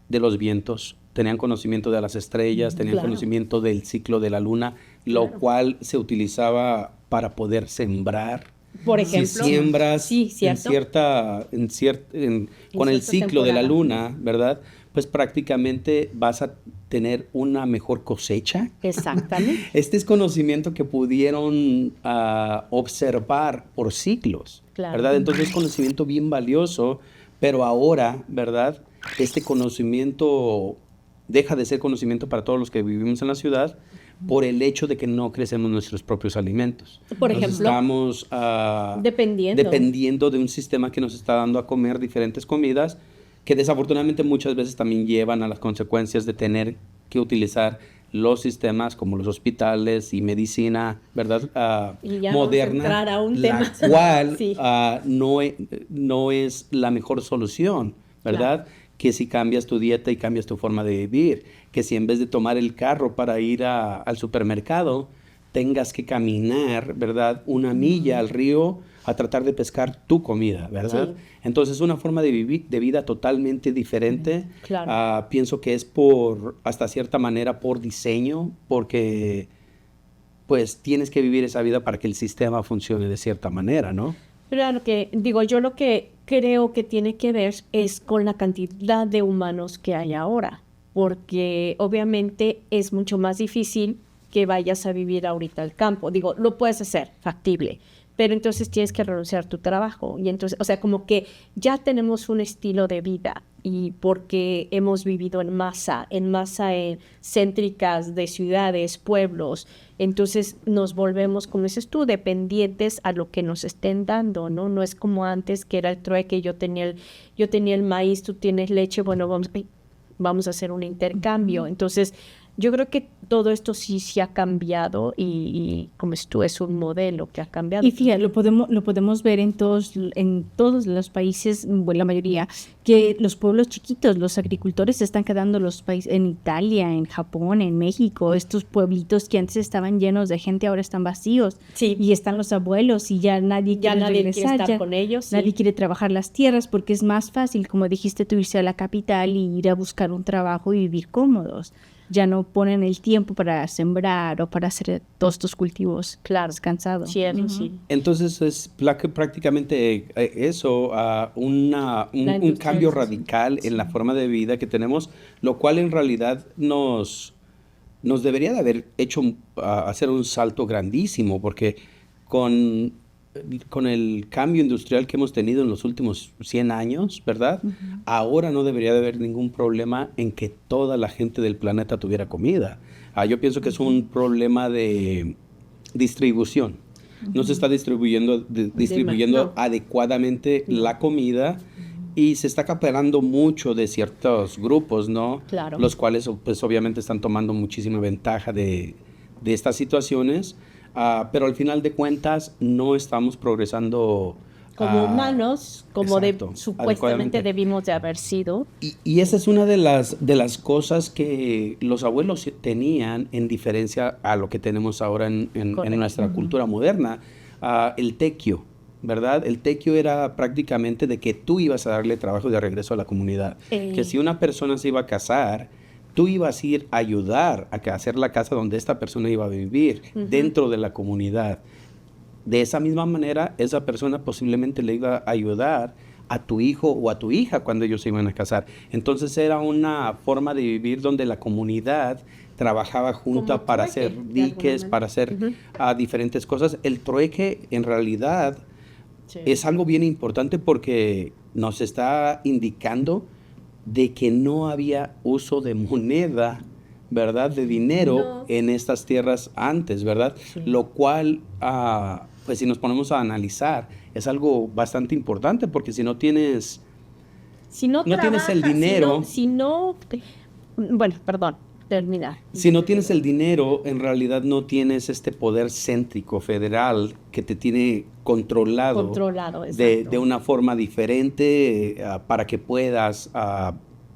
Speaker 3: los vientos, tenían conocimiento de las estrellas, tenían conocimiento del ciclo de la luna, lo cual se utilizaba para poder sembrar.
Speaker 1: Por ejemplo,
Speaker 3: si siembras con el ciclo de la luna, ¿verdad? Pues prácticamente vas a tener una mejor cosecha.
Speaker 1: Exactamente.
Speaker 3: Este es conocimiento que pudieron observar por siglos, ¿verdad? Entonces es conocimiento bien valioso, pero ahora, ¿verdad? Este conocimiento deja de ser conocimiento para todos los que vivimos en la ciudad, por el hecho de que no crecemos nuestros propios alimentos.
Speaker 1: Por
Speaker 3: Nos
Speaker 1: ejemplo,
Speaker 3: estamos dependiendo de un sistema que nos está dando a comer diferentes comidas que desafortunadamente muchas veces también llevan a las consecuencias de tener que utilizar los sistemas como los hospitales y medicina, ¿verdad?
Speaker 1: Y ya
Speaker 3: moderna,
Speaker 1: vamos a entrar a un
Speaker 3: la
Speaker 1: tema.
Speaker 3: cual
Speaker 1: Sí.
Speaker 3: no es la mejor solución, ¿verdad? Que si cambias tu dieta y cambias tu forma de vivir, que si en vez de tomar el carro para ir al supermercado, tengas que caminar, ¿verdad? Una milla al río a tratar de pescar tu comida, ¿verdad?
Speaker 1: Sí.
Speaker 3: Entonces, una forma de vida totalmente diferente.
Speaker 1: Claro.
Speaker 3: Pienso que es hasta cierta manera, por diseño, porque pues tienes que vivir esa vida para que el sistema funcione de cierta manera, ¿no?
Speaker 1: Claro que, digo, yo lo que creo que tiene que ver es con la cantidad de humanos que hay ahora, porque obviamente es mucho más difícil que vayas a vivir ahorita al campo. Digo, lo puedes hacer, factible, pero entonces tienes que renunciar a tu trabajo. Y entonces, o sea, como que ya tenemos un estilo de vida y porque hemos vivido en masa céntricas de ciudades, pueblos, entonces nos volvemos, como dices tú, dependientes a lo que nos estén dando, ¿no? No es como antes que era el trueque, yo tenía el maíz, tú tienes leche, bueno, vamos a hacer un intercambio. Entonces, yo creo que todo esto sí ha cambiado y como tú, es un modelo que ha cambiado.
Speaker 2: Y fíjate, lo podemos ver en todos los países, bueno, la mayoría, que los pueblos chiquitos, los agricultores se están quedando en Italia, en Japón, en México. Estos pueblitos que antes estaban llenos de gente ahora están vacíos.
Speaker 1: Sí.
Speaker 2: Y están los abuelos y ya nadie quiere regresar,
Speaker 1: estar con ellos. Sí.
Speaker 2: Nadie quiere trabajar las tierras porque es más fácil, como dijiste tú, irse a la capital y ir a buscar un trabajo y vivir cómodos. Ya no ponen el tiempo para sembrar o para hacer todos estos cultivos descansados.
Speaker 1: Sí, eso sí.
Speaker 3: Entonces es prácticamente eso, un cambio radical en la forma de vida que tenemos, lo cual en realidad nos debería de haber hecho hacer un salto grandísimo, porque con el cambio industrial que hemos tenido en los últimos 100 años, ¿verdad? Ahora no debería de haber ningún problema en que toda la gente del planeta tuviera comida. Yo pienso que es un problema de distribución. No se está distribuyendo adecuadamente la comida y se está acaparando mucho de ciertos grupos, ¿no?
Speaker 1: Claro.
Speaker 3: Los cuales pues obviamente están tomando muchísima ventaja de estas situaciones. Pero al final de cuentas no estamos progresando
Speaker 1: como humanos, como supuestamente
Speaker 3: adecuadamente
Speaker 1: debimos de haber sido.
Speaker 3: Y esa es una de las cosas que los abuelos tenían en diferencia a lo que tenemos ahora en nuestra cultura moderna. El tequio, ¿verdad? El tequio era prácticamente de que tú ibas a darle trabajo de regreso a la comunidad. Que si una persona se iba a casar, tú ibas a ir a ayudar a hacer la casa donde esta persona iba a vivir, dentro de la comunidad. De esa misma manera, esa persona posiblemente le iba a ayudar a tu hijo o a tu hija cuando ellos se iban a casar. Entonces era una forma de vivir donde la comunidad trabajaba junta para hacer diques, para hacer diferentes cosas. El trueque en realidad es algo bien importante porque nos está indicando de que no había uso de moneda, ¿verdad? De dinero en estas tierras antes, ¿verdad? Sí. Lo cual, pues si nos ponemos a analizar, es algo bastante importante porque si no tienes...
Speaker 1: no tienes el dinero... Bueno, perdón, termina.
Speaker 3: Si no tienes el dinero, en realidad no tienes este poder céntrico federal que te tiene controlado de una forma diferente para que puedas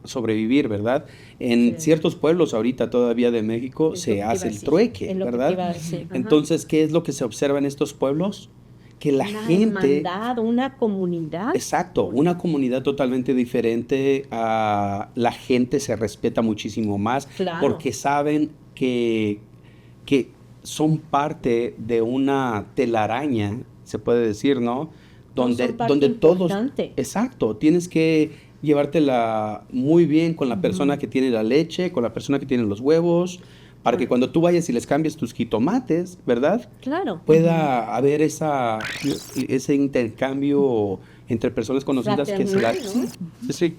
Speaker 3: sobrevivir, ¿verdad? En ciertos pueblos ahorita todavía de México se hace el trueque, ¿verdad? Entonces, ¿qué es lo que se observa en estos pueblos? Que la gente...
Speaker 1: hermandad, una comunidad.
Speaker 3: Exacto, una comunidad totalmente diferente. La gente se respeta muchísimo más porque saben que son parte de una telaraña, se puede decir, ¿no? Donde todos... Exacto, tienes que llevártela muy bien con la persona que tiene la leche, con la persona que tiene los huevos, para que cuando tú vayas y les cambies tus jitomates, ¿verdad?
Speaker 1: Claro.
Speaker 3: Pueda haber ese intercambio entre personas conocidas que se da.
Speaker 1: ¿no?
Speaker 3: Sí,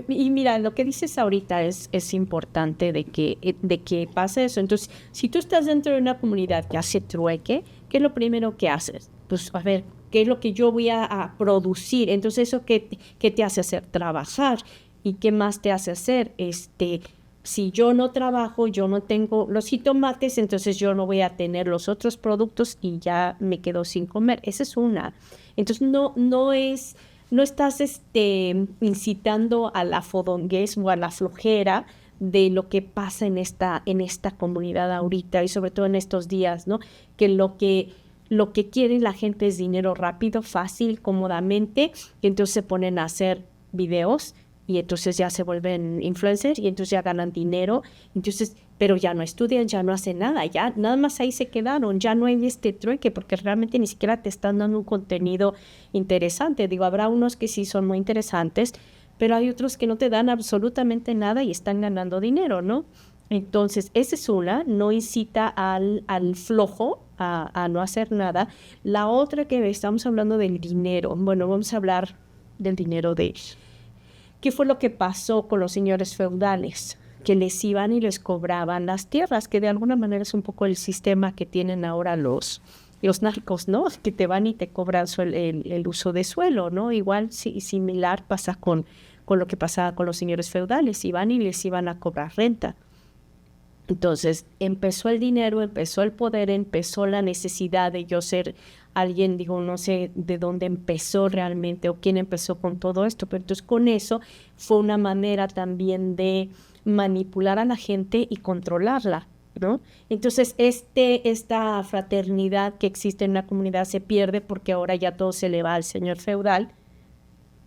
Speaker 1: Y mira, lo que dices ahorita es importante de que pase eso. Entonces, si tú estás dentro de una comunidad que hace trueque, ¿qué es lo primero que haces? Pues a ver, ¿qué es lo que yo voy a producir? Entonces, ¿eso qué te hace hacer? Trabajar. ¿Y qué más te hace hacer? Si yo no trabajo, yo no tengo los jitomates, entonces yo no voy a tener los otros productos y ya me quedo sin comer. Esa es una. Entonces, no estás incitando a la fodonguez o a la flojera de lo que pasa en esta comunidad ahorita y sobre todo en estos días, ¿no? Que lo que quiere la gente es dinero rápido, fácil, cómodamente, y entonces se ponen a hacer videos y entonces ya se vuelven influencers y entonces ya ganan dinero, entonces, pero ya no estudian, ya no hacen nada, ya nada más ahí se quedaron, ya no hay trueque porque realmente ni siquiera te están dando un contenido interesante. Digo, habrá unos que sí son muy interesantes, pero hay otros que no te dan absolutamente nada y están ganando dinero, ¿no? Entonces, esa es una, no incita al flojo a no hacer nada. La otra que estamos hablando del dinero, bueno, vamos a hablar del dinero de... ¿Qué fue lo que pasó con los señores feudales? Que les iban y les cobraban las tierras, que de alguna manera es un poco el sistema que tienen ahora los narcos, ¿no? Que te van y te cobran el uso de suelo, ¿no? Igual, similar pasa con lo que pasaba con los señores feudales, iban y les iban a cobrar renta. Entonces, empezó el dinero, empezó el poder, empezó la necesidad de yo ser alguien, digo, no sé de dónde empezó realmente o quién empezó con todo esto, pero entonces con eso fue una manera también de manipular a la gente y controlarla, ¿no? Entonces, esta fraternidad que existe en la comunidad se pierde porque ahora ya todo se le va al señor feudal,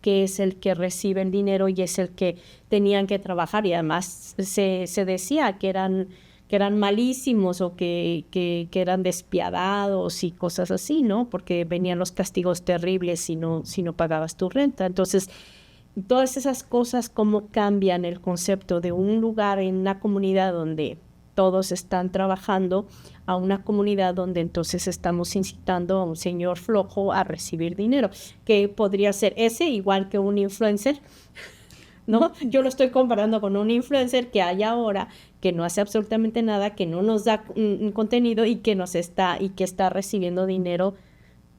Speaker 1: que es el que recibe el dinero y es el que tenían que trabajar, y además se decía que eran malísimos o que eran despiadados y cosas así, ¿no? Porque venían los castigos terribles si no pagabas tu renta. Entonces, todas esas cosas, cómo cambian el concepto de un lugar en una comunidad donde todos están trabajando a una comunidad donde entonces estamos incitando a un señor flojo a recibir dinero, que podría ser ese igual que un influencer, ¿no? Yo lo estoy comparando con un influencer que hay ahora, que no hace absolutamente nada, que no nos da un contenido y que está recibiendo dinero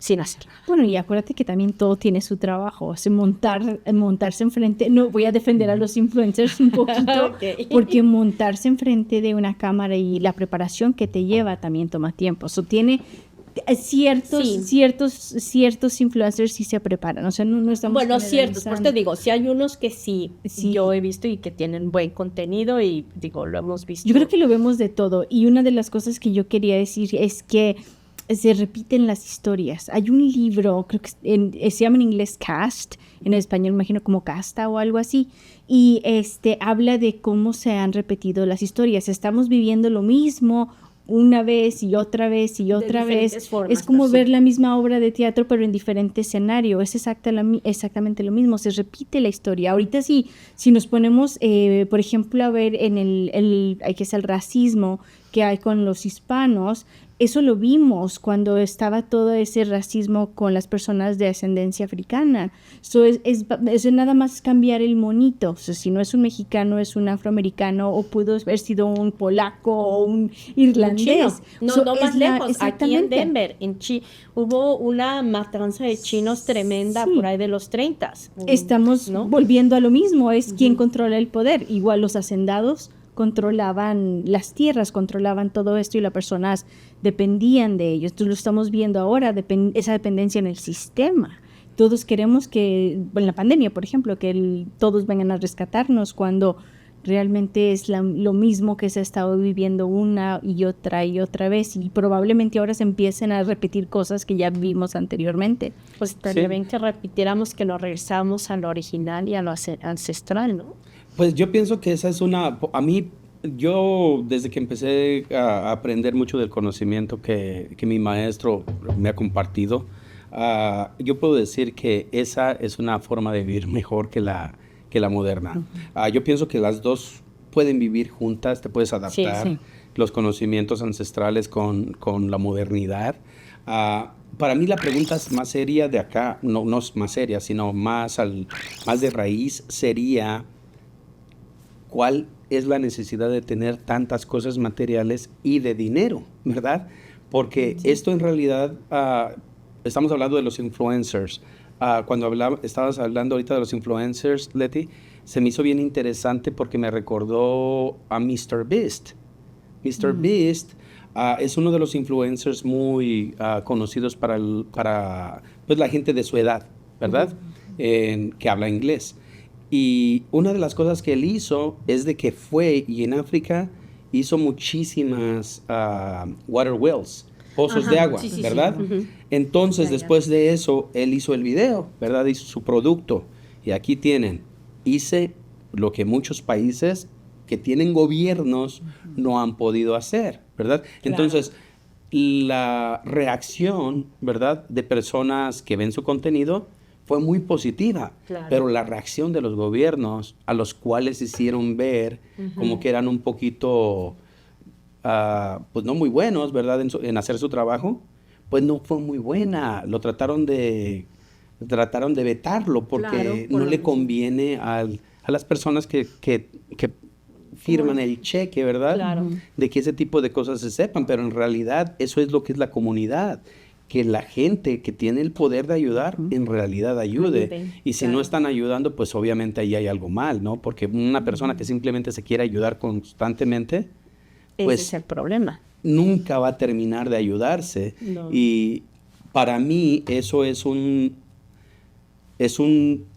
Speaker 1: sin hacer nada.
Speaker 2: Bueno, y acuérdate que también todo tiene su trabajo. O sea, montarse enfrente, no voy a defender a los influencers un poquito, okay, porque montarse enfrente de una cámara y la preparación que te lleva también toma tiempo. O sea, tiene ciertos influencers sí se preparan. O sea, no estamos...
Speaker 1: Bueno, ciertos, pues te digo, sí hay unos que sí, yo he visto y que tienen buen contenido y digo, lo hemos visto.
Speaker 2: Yo creo que lo vemos de todo. Y una de las cosas que yo quería decir es que se repiten las historias. Hay un libro, creo que se llama en inglés Cast, en español imagino como Casta o algo así, y habla de cómo se han repetido las historias. Estamos viviendo lo mismo una vez y otra vez y otra vez. Formas, es como ver la misma obra de teatro pero en diferente escenario. Es exactamente lo mismo, se repite la historia. Ahorita si nos ponemos, por ejemplo, a ver en el racismo que hay con los hispanos, eso lo vimos cuando estaba todo ese racismo con las personas de ascendencia africana. Es nada más cambiar el monito. O sea, si no es un mexicano, es un afroamericano, o pudo haber sido un polaco o un irlandés.
Speaker 1: No más lejos. Aquí en Denver, hubo una matanza de chinos tremenda por ahí de los 30.
Speaker 2: Estamos volviendo a lo mismo. Es quien controla el poder. Igual los hacendados controlaban las tierras, controlaban todo esto y las personas dependían de ellos. Entonces lo estamos viendo ahora, esa dependencia en el sistema. Todos queremos que, en la pandemia, por ejemplo, que todos vengan a rescatarnos cuando realmente es lo mismo que se ha estado viviendo una y otra vez, y probablemente ahora se empiecen a repetir cosas que ya vimos anteriormente.
Speaker 1: Pues estaría bien que repitiéramos, que nos regresamos a lo original y a lo ancestral, ¿no?
Speaker 3: Pues yo pienso que esa es yo desde que empecé a aprender mucho del conocimiento que mi maestro me ha compartido, yo puedo decir que esa es una forma de vivir mejor que la moderna. Yo pienso que las dos pueden vivir juntas, te puedes adaptar los conocimientos ancestrales con la modernidad. Para mí la pregunta más seria de acá, no es más seria, sino más de raíz, sería ¿cuál es la necesidad de tener tantas cosas materiales y de dinero, verdad? Porque esto en realidad, estamos hablando de los influencers. Cuando estabas hablando ahorita de los influencers, Leti, se me hizo bien interesante porque me recordó a Mr. Beast. Mr. Beast es uno de los influencers muy conocidos para pues, la gente de su edad, ¿verdad? Que habla inglés. Y una de las cosas que él hizo es de que fue y en África hizo muchísimas water wells, pozos de agua,
Speaker 1: sí,
Speaker 3: ¿verdad?
Speaker 1: sí.
Speaker 3: Entonces,
Speaker 1: Ya.
Speaker 3: después de eso, él hizo el video, ¿verdad? Hizo su producto. Y aquí tienen, hice lo que muchos países que tienen gobiernos no han podido hacer, ¿verdad? Entonces, la reacción, ¿verdad?, de personas que ven su contenido fue muy positiva,
Speaker 1: Claro.
Speaker 3: pero la reacción de los gobiernos a los cuales hicieron ver como que eran un poquito, pues no muy buenos, ¿verdad?, en hacer su trabajo, pues no fue muy buena. Trataron de vetarlo porque
Speaker 1: Claro, por
Speaker 3: no
Speaker 1: lo
Speaker 3: le
Speaker 1: mismo.
Speaker 3: conviene a las personas que firman el cheque, ¿verdad?
Speaker 1: Claro.
Speaker 3: De que ese tipo de cosas se sepan, pero en realidad eso es lo que es la comunidad, que la gente que tiene el poder de ayudar, en realidad ayude.
Speaker 1: Ayuden,
Speaker 3: Y si
Speaker 1: claro.
Speaker 3: no están ayudando, pues obviamente ahí hay algo mal, ¿no? Porque una persona que simplemente se quiere ayudar constantemente,
Speaker 1: Ese
Speaker 3: pues
Speaker 1: es el problema.
Speaker 3: nunca va a terminar de ayudarse.
Speaker 1: No.
Speaker 3: Y para mí eso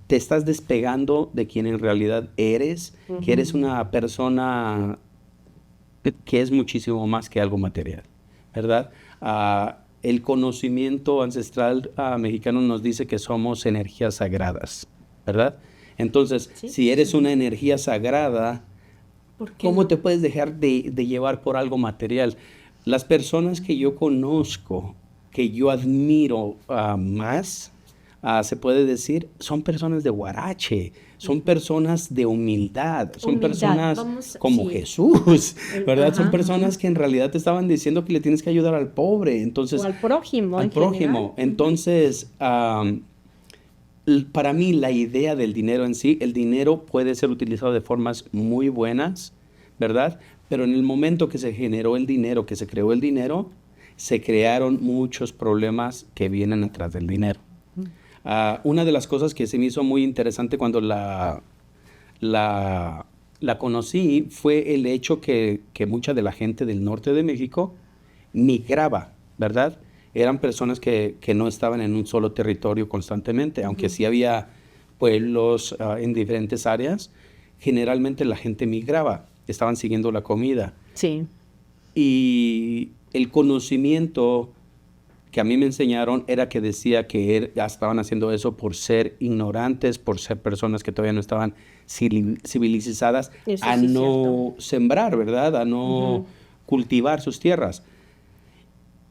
Speaker 3: te estás despegando de quien en realidad eres, que eres una persona que es muchísimo más que algo material, ¿verdad? El conocimiento ancestral mexicano nos dice que somos energías sagradas, ¿verdad? Entonces,
Speaker 1: Sí.
Speaker 3: si eres una energía sagrada,
Speaker 1: ¿Por qué
Speaker 3: ¿cómo
Speaker 1: no?
Speaker 3: te puedes dejar de llevar por algo material? Las personas que yo conozco, que yo admiro más, se puede decir, son personas de huarache, son personas de humildad, son
Speaker 1: Humildad,
Speaker 3: personas
Speaker 1: vamos,
Speaker 3: como
Speaker 1: sí.
Speaker 3: Jesús, ¿verdad? Son
Speaker 1: Ajá.
Speaker 3: personas que en realidad te estaban diciendo que le tienes que ayudar al pobre, entonces,
Speaker 1: O al prójimo.
Speaker 3: al
Speaker 1: en
Speaker 3: prójimo.
Speaker 1: general.
Speaker 3: Entonces, para mí la idea del dinero en sí, el dinero puede ser utilizado de formas muy buenas, ¿verdad? Pero en el momento que se generó el dinero, que se creó el dinero, se crearon muchos problemas que vienen atrás del dinero. Una de las cosas que se me hizo muy interesante cuando la conocí fue el hecho que mucha de la gente del norte de México migraba, ¿verdad? Eran personas que no estaban en un solo territorio constantemente, aunque sí había pueblos en diferentes áreas, generalmente la gente migraba, estaban siguiendo la comida.
Speaker 1: Sí.
Speaker 3: Y el conocimiento que a mí me enseñaron era que decía que ya estaban haciendo eso por ser ignorantes, por ser personas que todavía no estaban civilizadas,
Speaker 1: Eso
Speaker 3: a
Speaker 1: sí es
Speaker 3: no sembrar, ¿verdad? A no cultivar sus tierras.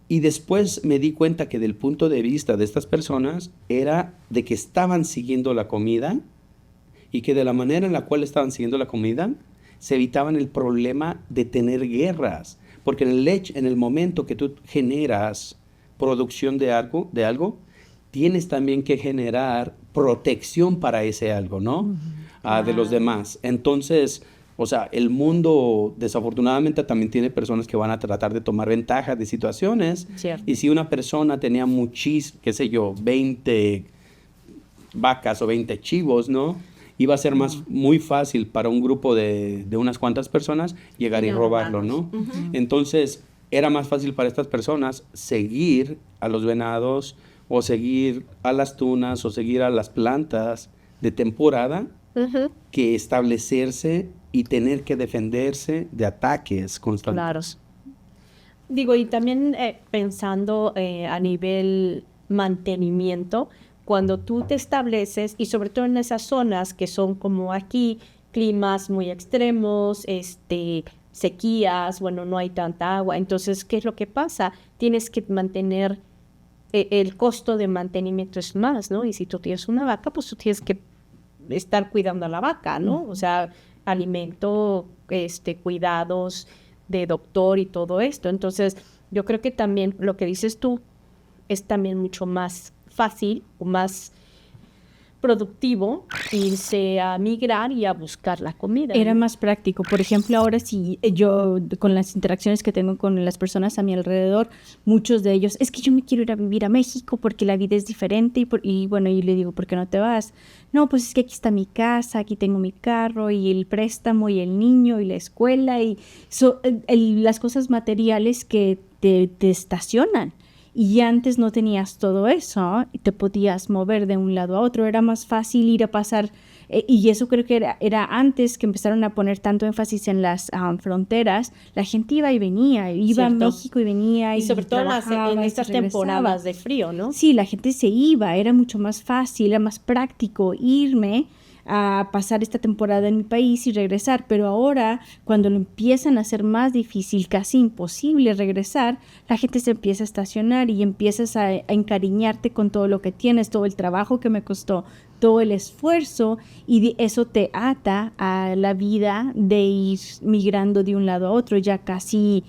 Speaker 3: Y después me di cuenta que del punto de vista de estas personas era de que estaban siguiendo la comida y que de la manera en la cual estaban siguiendo la comida se evitaban el problema de tener guerras. Porque en el momento que tú generas producción de algo, tienes también que generar protección para ese algo, ¿no? De los demás. Entonces, o sea, el mundo desafortunadamente también tiene personas que van a tratar de tomar ventaja de situaciones.
Speaker 1: Cierto.
Speaker 3: Y si una persona tenía qué sé yo, 20 vacas o 20 chivos, ¿no? Iba a ser muy fácil para un grupo de unas cuantas personas llegar y robarlo, ¿no? Entonces, era más fácil para estas personas seguir a los venados o seguir a las tunas o seguir a las plantas de temporada que establecerse y tener que defenderse de ataques constantes.
Speaker 1: Claro. Digo, y también pensando a nivel mantenimiento, cuando tú te estableces, y sobre todo en esas zonas que son como aquí, climas muy extremos, sequías, bueno, no hay tanta agua, entonces, ¿qué es lo que pasa? Tienes que mantener, el costo de mantenimiento es más, ¿no? Y si tú tienes una vaca, pues tú tienes que estar cuidando a la vaca, ¿no? O sea, alimento, cuidados de doctor y todo esto. Entonces, yo creo que también lo que dices tú, es también mucho más fácil o más productivo irse a migrar y a buscar la comida.
Speaker 2: Era
Speaker 1: ¿no?
Speaker 2: más práctico. Por ejemplo, ahora sí, yo con las interacciones que tengo con las personas a mi alrededor, muchos de ellos, es que yo me quiero ir a vivir a México porque la vida es diferente y bueno, y le digo, ¿por qué no te vas? No, pues es que aquí está mi casa, aquí tengo mi carro y el préstamo y el niño y la escuela y las cosas materiales que te estacionan. Y antes no tenías todo eso y te podías mover de un lado a otro, era más fácil ir a pasar, y eso creo que era antes que empezaron a poner tanto énfasis en las fronteras, la gente iba y venía, iba
Speaker 1: Cierto.
Speaker 2: a México y venía
Speaker 1: Y sobre todo en
Speaker 2: trabajaba,
Speaker 1: estas
Speaker 2: y regresaba.
Speaker 1: temporadas de frío, ¿no?
Speaker 2: Sí, la gente se iba, era mucho más fácil, era más práctico irme a pasar esta temporada en mi país y regresar, pero ahora cuando lo empiezan a hacer más difícil, casi imposible regresar, la gente se empieza a estacionar y empiezas a encariñarte con todo lo que tienes, todo el trabajo que me costó, todo el esfuerzo, y eso te ata a la vida de ir migrando de un lado a otro, ya casi.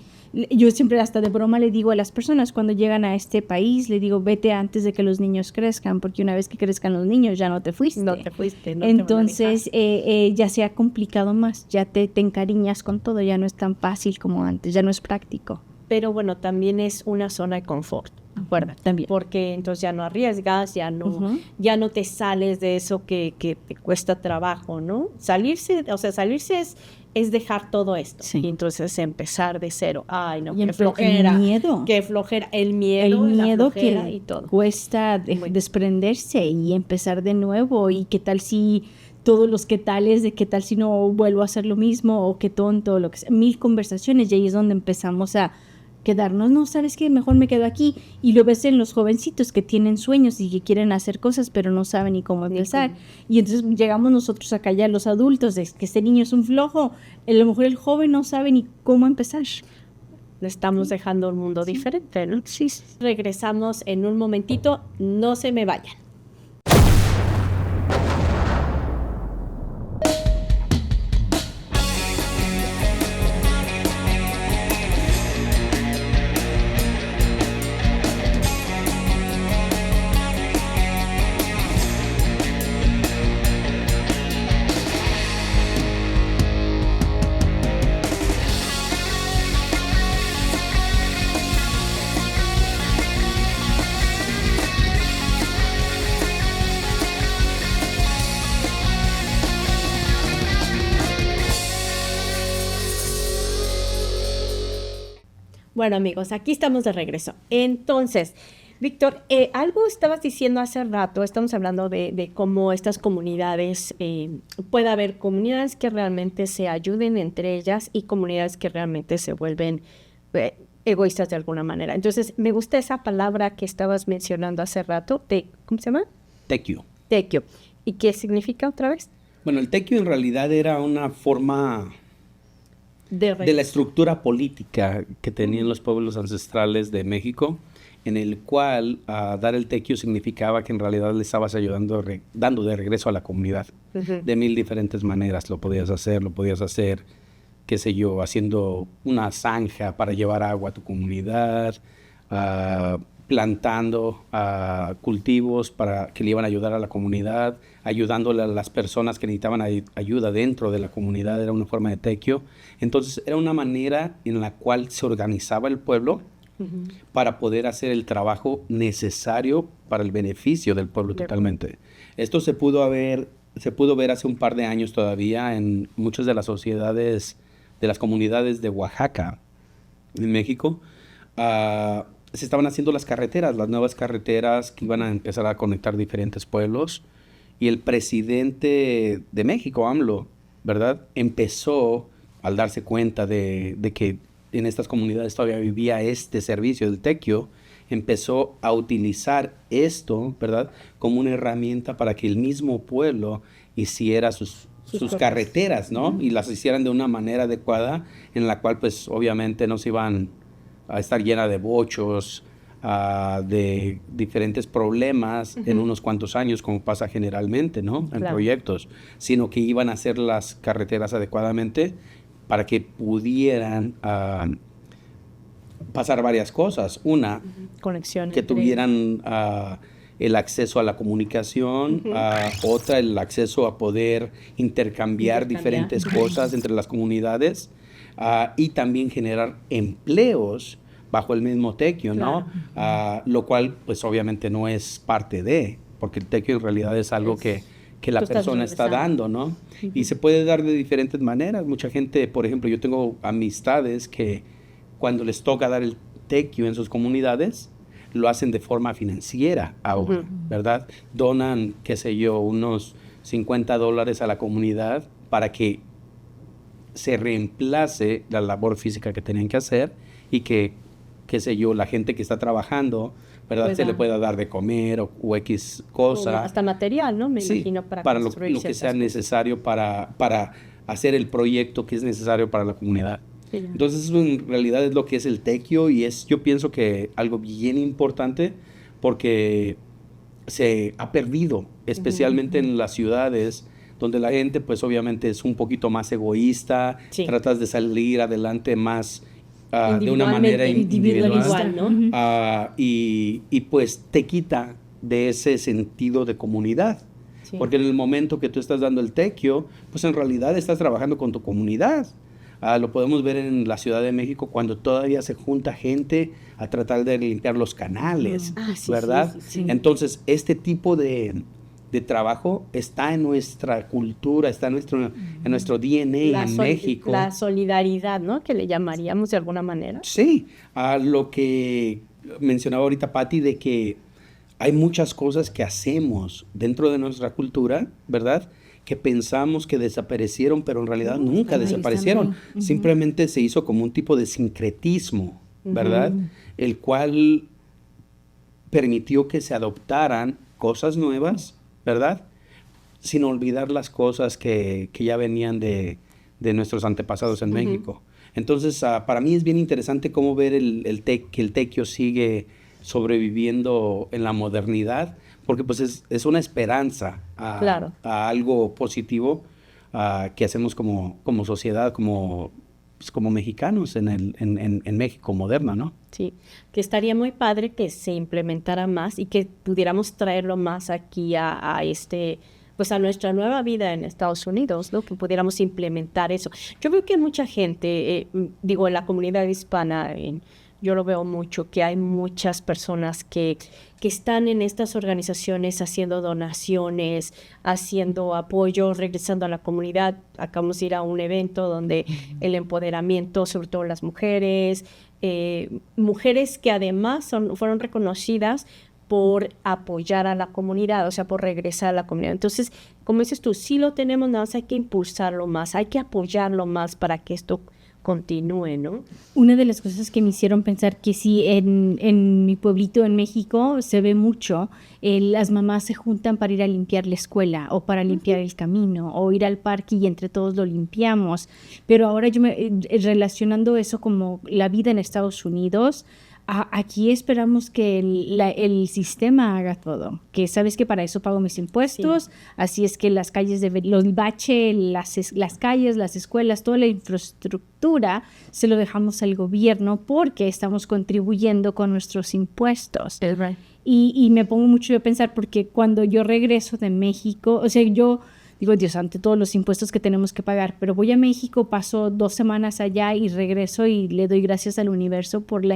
Speaker 2: Yo siempre hasta de broma le digo a las personas cuando llegan a este país, le digo, vete antes de que los niños crezcan, porque una vez que crezcan los niños ya no te fuiste.
Speaker 1: No te fuiste. No
Speaker 2: Entonces ya se ha complicado más, ya te encariñas con todo, ya no es tan fácil como antes, ya no es práctico.
Speaker 1: Pero bueno, también es una zona de confort, ¿verdad?
Speaker 2: También.
Speaker 1: Porque entonces ya no arriesgas, ya no te sales de eso que te cuesta trabajo, ¿no? Salirse es dejar todo esto.
Speaker 2: Sí.
Speaker 1: Y entonces empezar de cero. Ay, no,
Speaker 2: Y
Speaker 1: qué flojera.
Speaker 2: El miedo.
Speaker 1: Qué flojera. El miedo la flojera
Speaker 2: que
Speaker 1: y todo.
Speaker 2: cuesta desprenderse y empezar de nuevo. Y qué tal si todos los qué tales de qué tal si no vuelvo a hacer lo mismo o qué tonto, lo que sea. 1000 conversaciones y ahí es donde empezamos a quedarnos, no, ¿sabes qué? Mejor me quedo aquí. Y lo ves en los jovencitos que tienen sueños y que quieren hacer cosas, pero no saben ni cómo empezar. Y entonces llegamos nosotros a callar los adultos, de que este niño es un flojo. A lo mejor el joven no sabe ni cómo empezar.
Speaker 1: Le estamos dejando un mundo diferente, ¿no? Sí. Regresamos en un momentito. No se me vayan. Bueno, amigos, aquí estamos de regreso. Entonces, Víctor, algo estabas diciendo hace rato, estamos hablando de cómo estas comunidades, puede haber comunidades que realmente se ayuden entre ellas y comunidades que realmente se vuelven egoístas de alguna manera. Entonces, me gusta esa palabra que estabas mencionando hace rato, ¿cómo se llama?
Speaker 3: Tequio.
Speaker 1: Tequio. ¿Y qué significa otra vez?
Speaker 3: Bueno, el tequio en realidad era una forma de la estructura política que tenían los pueblos ancestrales de México, en el cual dar el tequio significaba que en realidad le estabas ayudando, dando de regreso a la comunidad. De 1000 diferentes maneras lo podías hacer, qué sé yo, haciendo una zanja para llevar agua a tu comunidad, plantando cultivos para que le iban a ayudar a la comunidad, ayudándole a las personas que necesitaban ayuda dentro de la comunidad, era una forma de tequio. Entonces era una manera en la cual se organizaba el pueblo para poder hacer el trabajo necesario para el beneficio del pueblo totalmente. Esto se pudo ver hace un par de años todavía en muchas de las sociedades, de las comunidades de Oaxaca, en México. Se estaban haciendo las nuevas carreteras que iban a empezar a conectar diferentes pueblos. Y el presidente de México, AMLO, ¿verdad?, empezó, al darse cuenta de que en estas comunidades todavía vivía este servicio del tequio, empezó a utilizar esto, ¿verdad?, como una herramienta para que el mismo pueblo hiciera sus carreteras, ¿no? Y las hicieran de una manera adecuada, en la cual, pues, obviamente no se iban a estar llena de bochos, de diferentes problemas en unos cuantos años, como pasa generalmente, ¿no?, en proyectos, sino que iban a hacer las carreteras adecuadamente para que pudieran pasar varias cosas. Una,
Speaker 1: Conexión.
Speaker 3: que tuvieran el acceso a la comunicación, otra, el acceso a poder intercambiar diferentes cosas entre las comunidades, y también generar empleos bajo el mismo tequio, ¿no? Lo cual, pues obviamente no es parte de, porque el tequio en realidad es algo que la persona está dando, ¿no? Y se puede dar de diferentes maneras. Mucha gente, por ejemplo, yo tengo amistades que cuando les toca dar el tequio en sus comunidades, lo hacen de forma financiera ahora, ¿verdad? Donan, qué sé yo, unos $50 a la comunidad para que se reemplace la labor física que tenían que hacer y que, qué sé yo, la gente que está trabajando, ¿verdad? Pues se le pueda dar de comer o X cosa.
Speaker 1: O hasta material, ¿no? Me imagino
Speaker 3: para lo que sea necesario para hacer el proyecto que es necesario para la comunidad. Sí. Entonces, eso en realidad es lo que es el tequio y es, yo pienso que algo bien importante porque se ha perdido, especialmente en las ciudades donde la gente, pues obviamente es un poquito más egoísta, tratas de salir adelante más de una manera individual, ¿no? Y pues te quita de ese sentido de comunidad. Sí. Porque en el momento que tú estás dando el tequio, pues en realidad estás trabajando con tu comunidad. Lo podemos ver en la Ciudad de México cuando todavía se junta gente a tratar de limpiar los canales, ¿verdad? Sí. Entonces, este tipo de trabajo está en nuestra cultura, está en nuestro DNA en México.
Speaker 1: La solidaridad, ¿no? Que le llamaríamos de alguna manera.
Speaker 3: Sí, lo que mencionaba ahorita Patti, de que hay muchas cosas que hacemos dentro de nuestra cultura, ¿verdad?, que pensamos que desaparecieron, pero en realidad nunca desaparecieron. Simplemente se hizo como un tipo de sincretismo, ¿verdad? El cual permitió que se adoptaran cosas nuevas, ¿verdad? Sin olvidar las cosas que ya venían de nuestros antepasados en México. Entonces, para mí es bien interesante cómo ver que el tequio sigue sobreviviendo en la modernidad, porque pues es una esperanza a algo positivo que hacemos como sociedad, como mexicanos en México moderna, ¿no?
Speaker 1: Sí, que estaría muy padre que se implementara más y que pudiéramos traerlo más aquí pues a nuestra nueva vida en Estados Unidos, ¿no? Que pudiéramos implementar eso. Yo veo que mucha gente, en la comunidad hispana, yo lo veo mucho, que hay muchas personas que están en estas organizaciones haciendo donaciones, haciendo apoyo, regresando a la comunidad. Acabamos de ir a un evento donde el empoderamiento, sobre todo las mujeres, mujeres que además fueron reconocidas por apoyar a la comunidad, o sea, por regresar a la comunidad. Entonces, como dices tú, sí lo tenemos, nada más hay que impulsarlo más, hay que apoyarlo más para que esto continúe, ¿no?
Speaker 2: Una de las cosas que me hicieron pensar que sí, en mi pueblito en México se ve mucho, las mamás se juntan para ir a limpiar la escuela o para limpiar el camino o ir al parque y entre todos lo limpiamos. Pero ahora relacionando eso como la vida en Estados Unidos, aquí esperamos que el sistema haga todo, que sabes que para eso pago mis impuestos, así es que las calles, los baches, las calles, las escuelas, toda la infraestructura se lo dejamos al gobierno porque estamos contribuyendo con nuestros impuestos.
Speaker 1: Right.
Speaker 2: Y me pongo mucho a pensar porque cuando yo regreso de México, o sea, yo digo, Dios, ante todos los impuestos que tenemos que pagar, pero voy a México, paso 2 semanas allá y regreso y le doy gracias al universo por la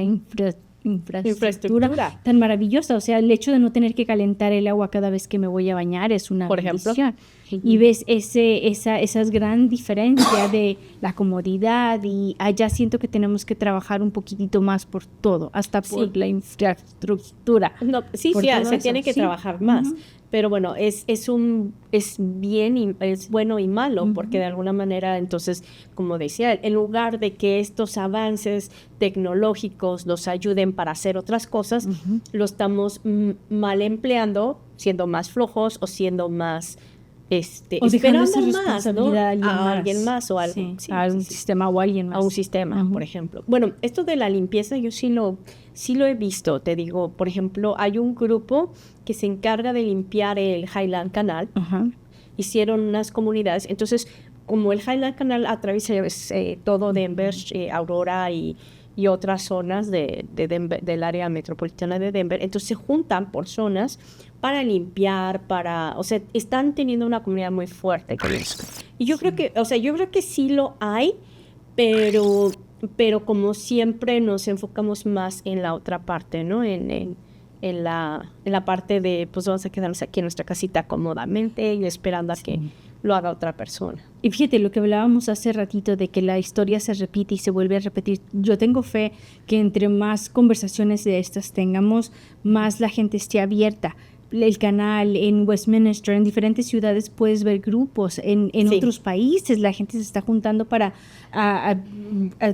Speaker 2: infraestructura tan maravillosa. O sea, el hecho de no tener que calentar el agua cada vez que me voy a bañar es una bendición. Y ves esas gran diferencia de la comodidad y allá siento que tenemos que trabajar un poquitito más por todo, hasta por la infraestructura.
Speaker 1: No, se tiene que trabajar más. Pero bueno, es bueno y malo, porque de alguna manera, entonces, como decía, en lugar de que estos avances tecnológicos nos ayuden para hacer otras cosas, lo estamos mal empleando, siendo más flojos o siendo más esperando más, ¿no? A alguien más o algo.
Speaker 2: A un sistema o a alguien más.
Speaker 1: A un sistema, por ejemplo. Bueno, esto de la limpieza yo sí lo he visto, te digo. Por ejemplo, hay un grupo que se encarga de limpiar el Highland Canal. Hicieron unas comunidades. Entonces, como el Highland Canal atraviesa todo Denver, Aurora y y otras zonas de Denver, del área metropolitana de Denver. Entonces se juntan por zonas para limpiar, o sea, están teniendo una comunidad muy fuerte con eso. Y yo creo que sí lo hay, pero como siempre nos enfocamos más en la otra parte, ¿no? En la parte de, pues vamos a quedarnos aquí en nuestra casita cómodamente y esperando a que lo haga otra persona.
Speaker 2: Y fíjate, lo que hablábamos hace ratito de que la historia se repite y se vuelve a repetir. Yo tengo fe que entre más conversaciones de estas tengamos, más la gente esté abierta. El canal en Westminster, en diferentes ciudades puedes ver grupos, en otros países la gente se está juntando para a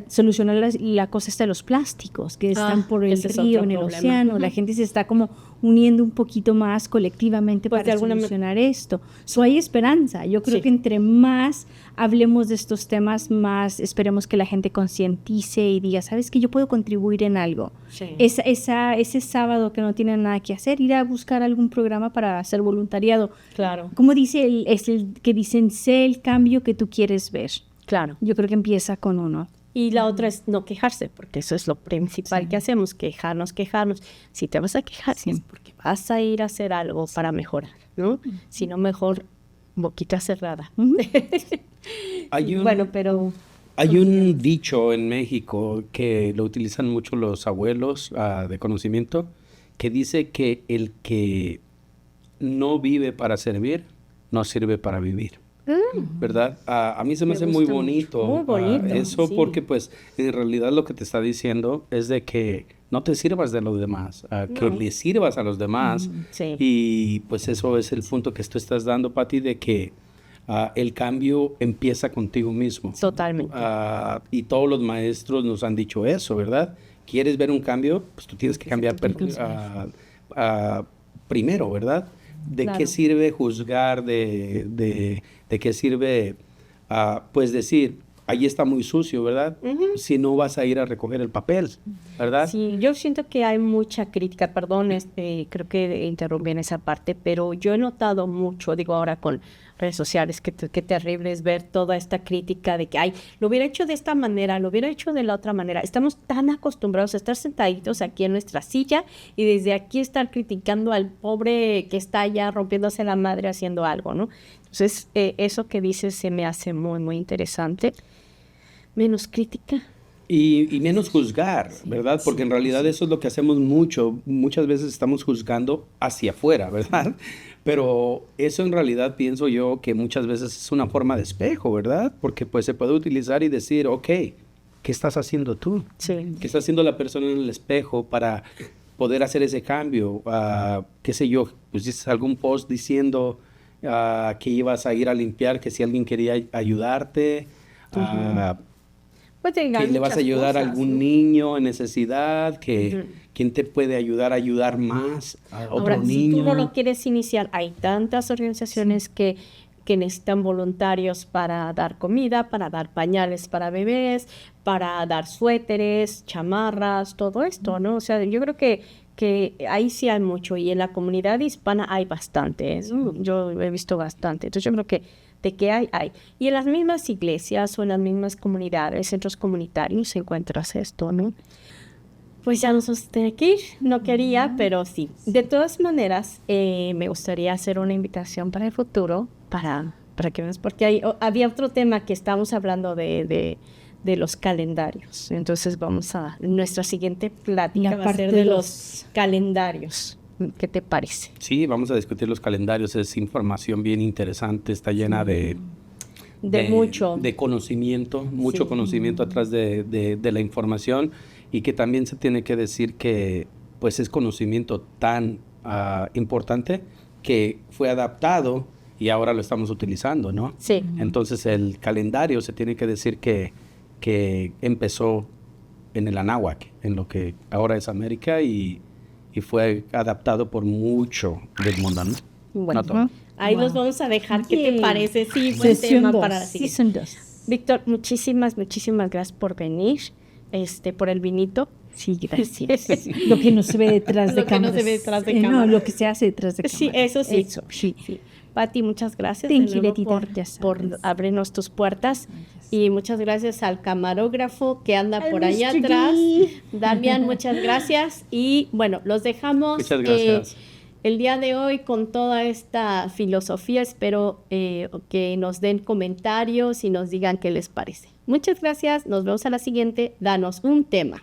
Speaker 2: solucionar la cosa esta de los plásticos que están por el río, en el océano. La gente se está como uniendo un poquito más colectivamente para solucionar esto. Hay esperanza. Yo creo que entre más hablemos de estos temas, más esperemos que la gente concientice y diga, ¿sabes qué? Yo puedo contribuir en algo. Sí. Ese sábado que no tienen nada que hacer, ir a buscar algún programa para hacer voluntariado.
Speaker 1: Claro.
Speaker 2: Como dice es el que dicen, sé el cambio que tú quieres ver.
Speaker 1: Claro.
Speaker 2: Yo creo que empieza con uno.
Speaker 1: Y la otra es no quejarse, porque eso es lo principal que hacemos, quejarnos. Si te vas a quejar, es porque vas a ir a hacer algo para mejorar, ¿no? Si no, mejor boquita cerrada.
Speaker 3: Hay un dicho en México que lo utilizan mucho los abuelos de conocimiento, que dice que el que no vive para servir, no sirve para vivir. ¿Verdad? A mí se me hace muy bonito, eso, porque pues en realidad lo que te está diciendo es de que no te sirvas de los demás, que le sirvas a los demás. Y pues eso es el punto que tú estás dando, Pati, de que el cambio empieza contigo mismo.
Speaker 1: Totalmente.
Speaker 3: Y todos los maestros nos han dicho eso, ¿verdad? ¿Quieres ver un cambio? Pues tú tienes que cambiar primero, ¿verdad? ¿De qué sirve juzgar? ¿De qué sirve, pues decir, ahí está muy sucio, ¿verdad? Si no vas a ir a recoger el papel, ¿verdad?
Speaker 1: Sí, yo siento que hay mucha crítica, perdón, creo que interrumpí en esa parte, pero yo he notado mucho, digo ahora con redes sociales, qué terrible es ver toda esta crítica de que, ay, lo hubiera hecho de esta manera, lo hubiera hecho de la otra manera. Estamos tan acostumbrados a estar sentaditos aquí en nuestra silla y desde aquí estar criticando al pobre que está allá rompiéndose la madre haciendo algo, ¿no? Entonces, eso que dices se me hace muy, muy interesante. Menos crítica.
Speaker 3: Y menos juzgar, ¿verdad? Porque en realidad eso es lo que hacemos muchas veces estamos juzgando hacia afuera, ¿verdad? Pero eso en realidad pienso yo que muchas veces es una forma de espejo, ¿verdad? Porque pues se puede utilizar y decir, ok, ¿qué estás haciendo tú?
Speaker 1: Sí.
Speaker 3: ¿Qué está haciendo la persona en el espejo para poder hacer ese cambio? ¿Qué sé yo? Pues dices algún post diciendo que ibas a ir a limpiar, que si alguien quería ayudarte,
Speaker 1: pues
Speaker 3: que le vas a ayudar a algún niño en necesidad, que quién te puede ayudar a ayudar más a otro niño.
Speaker 1: Si tú no lo quieres iniciar, hay tantas organizaciones que necesitan voluntarios para dar comida, para dar pañales para bebés, para dar suéteres, chamarras, todo esto, ¿no? O sea, yo creo que ahí sí hay mucho, y en la comunidad hispana hay bastante, yo he visto bastante. Entonces yo creo que de que hay. Y en las mismas iglesias o en las mismas comunidades, centros comunitarios, encuentras esto, ¿no? Pues ya nos vamos a tener que ir. No quería, pero sí. De todas maneras, me gustaría hacer una invitación para el futuro, para que veas, porque había otro tema que estábamos hablando de los calendarios. Entonces vamos a nuestra siguiente plática va a ser de los calendarios. ¿Qué te parece?
Speaker 3: Sí, vamos a discutir los calendarios. Es información bien interesante, está llena de conocimiento, mucho conocimiento atrás de la información, y que también se tiene que decir que pues es conocimiento tan importante que fue adaptado y ahora lo estamos utilizando, ¿no?
Speaker 1: Sí.
Speaker 3: Entonces el calendario se tiene que decir que empezó en el Anáhuac, en lo que ahora es América, y fue adaptado por mucho del mundo, ¿no?
Speaker 1: Bueno, ahí los vamos a dejar. ¿Qué te parece? Sí, buen tema para la siguiente. Víctor, muchísimas gracias por venir, por el vinito.
Speaker 2: Sí, gracias. Lo que no se ve detrás de cámaras.
Speaker 1: Lo que no se ve detrás de cámaras.
Speaker 2: No, lo que se hace detrás de cámaras.
Speaker 1: Sí, eso sí.
Speaker 2: Eso, sí.
Speaker 1: Pati, muchas gracias
Speaker 2: Thank
Speaker 1: de
Speaker 2: you,
Speaker 1: nuevo
Speaker 2: Letita. Ya
Speaker 1: por
Speaker 2: sabes.
Speaker 1: abrirnos tus puertas. Y muchas gracias al camarógrafo que anda
Speaker 2: Al
Speaker 1: por allá
Speaker 2: Mr.
Speaker 1: atrás.
Speaker 2: D.
Speaker 1: Damián, muchas gracias. Y bueno, los dejamos
Speaker 3: Muchas gracias.
Speaker 1: el día de hoy con toda esta filosofía. Espero que nos den comentarios y nos digan qué les parece. Muchas gracias. Nos vemos a la siguiente. Danos un tema.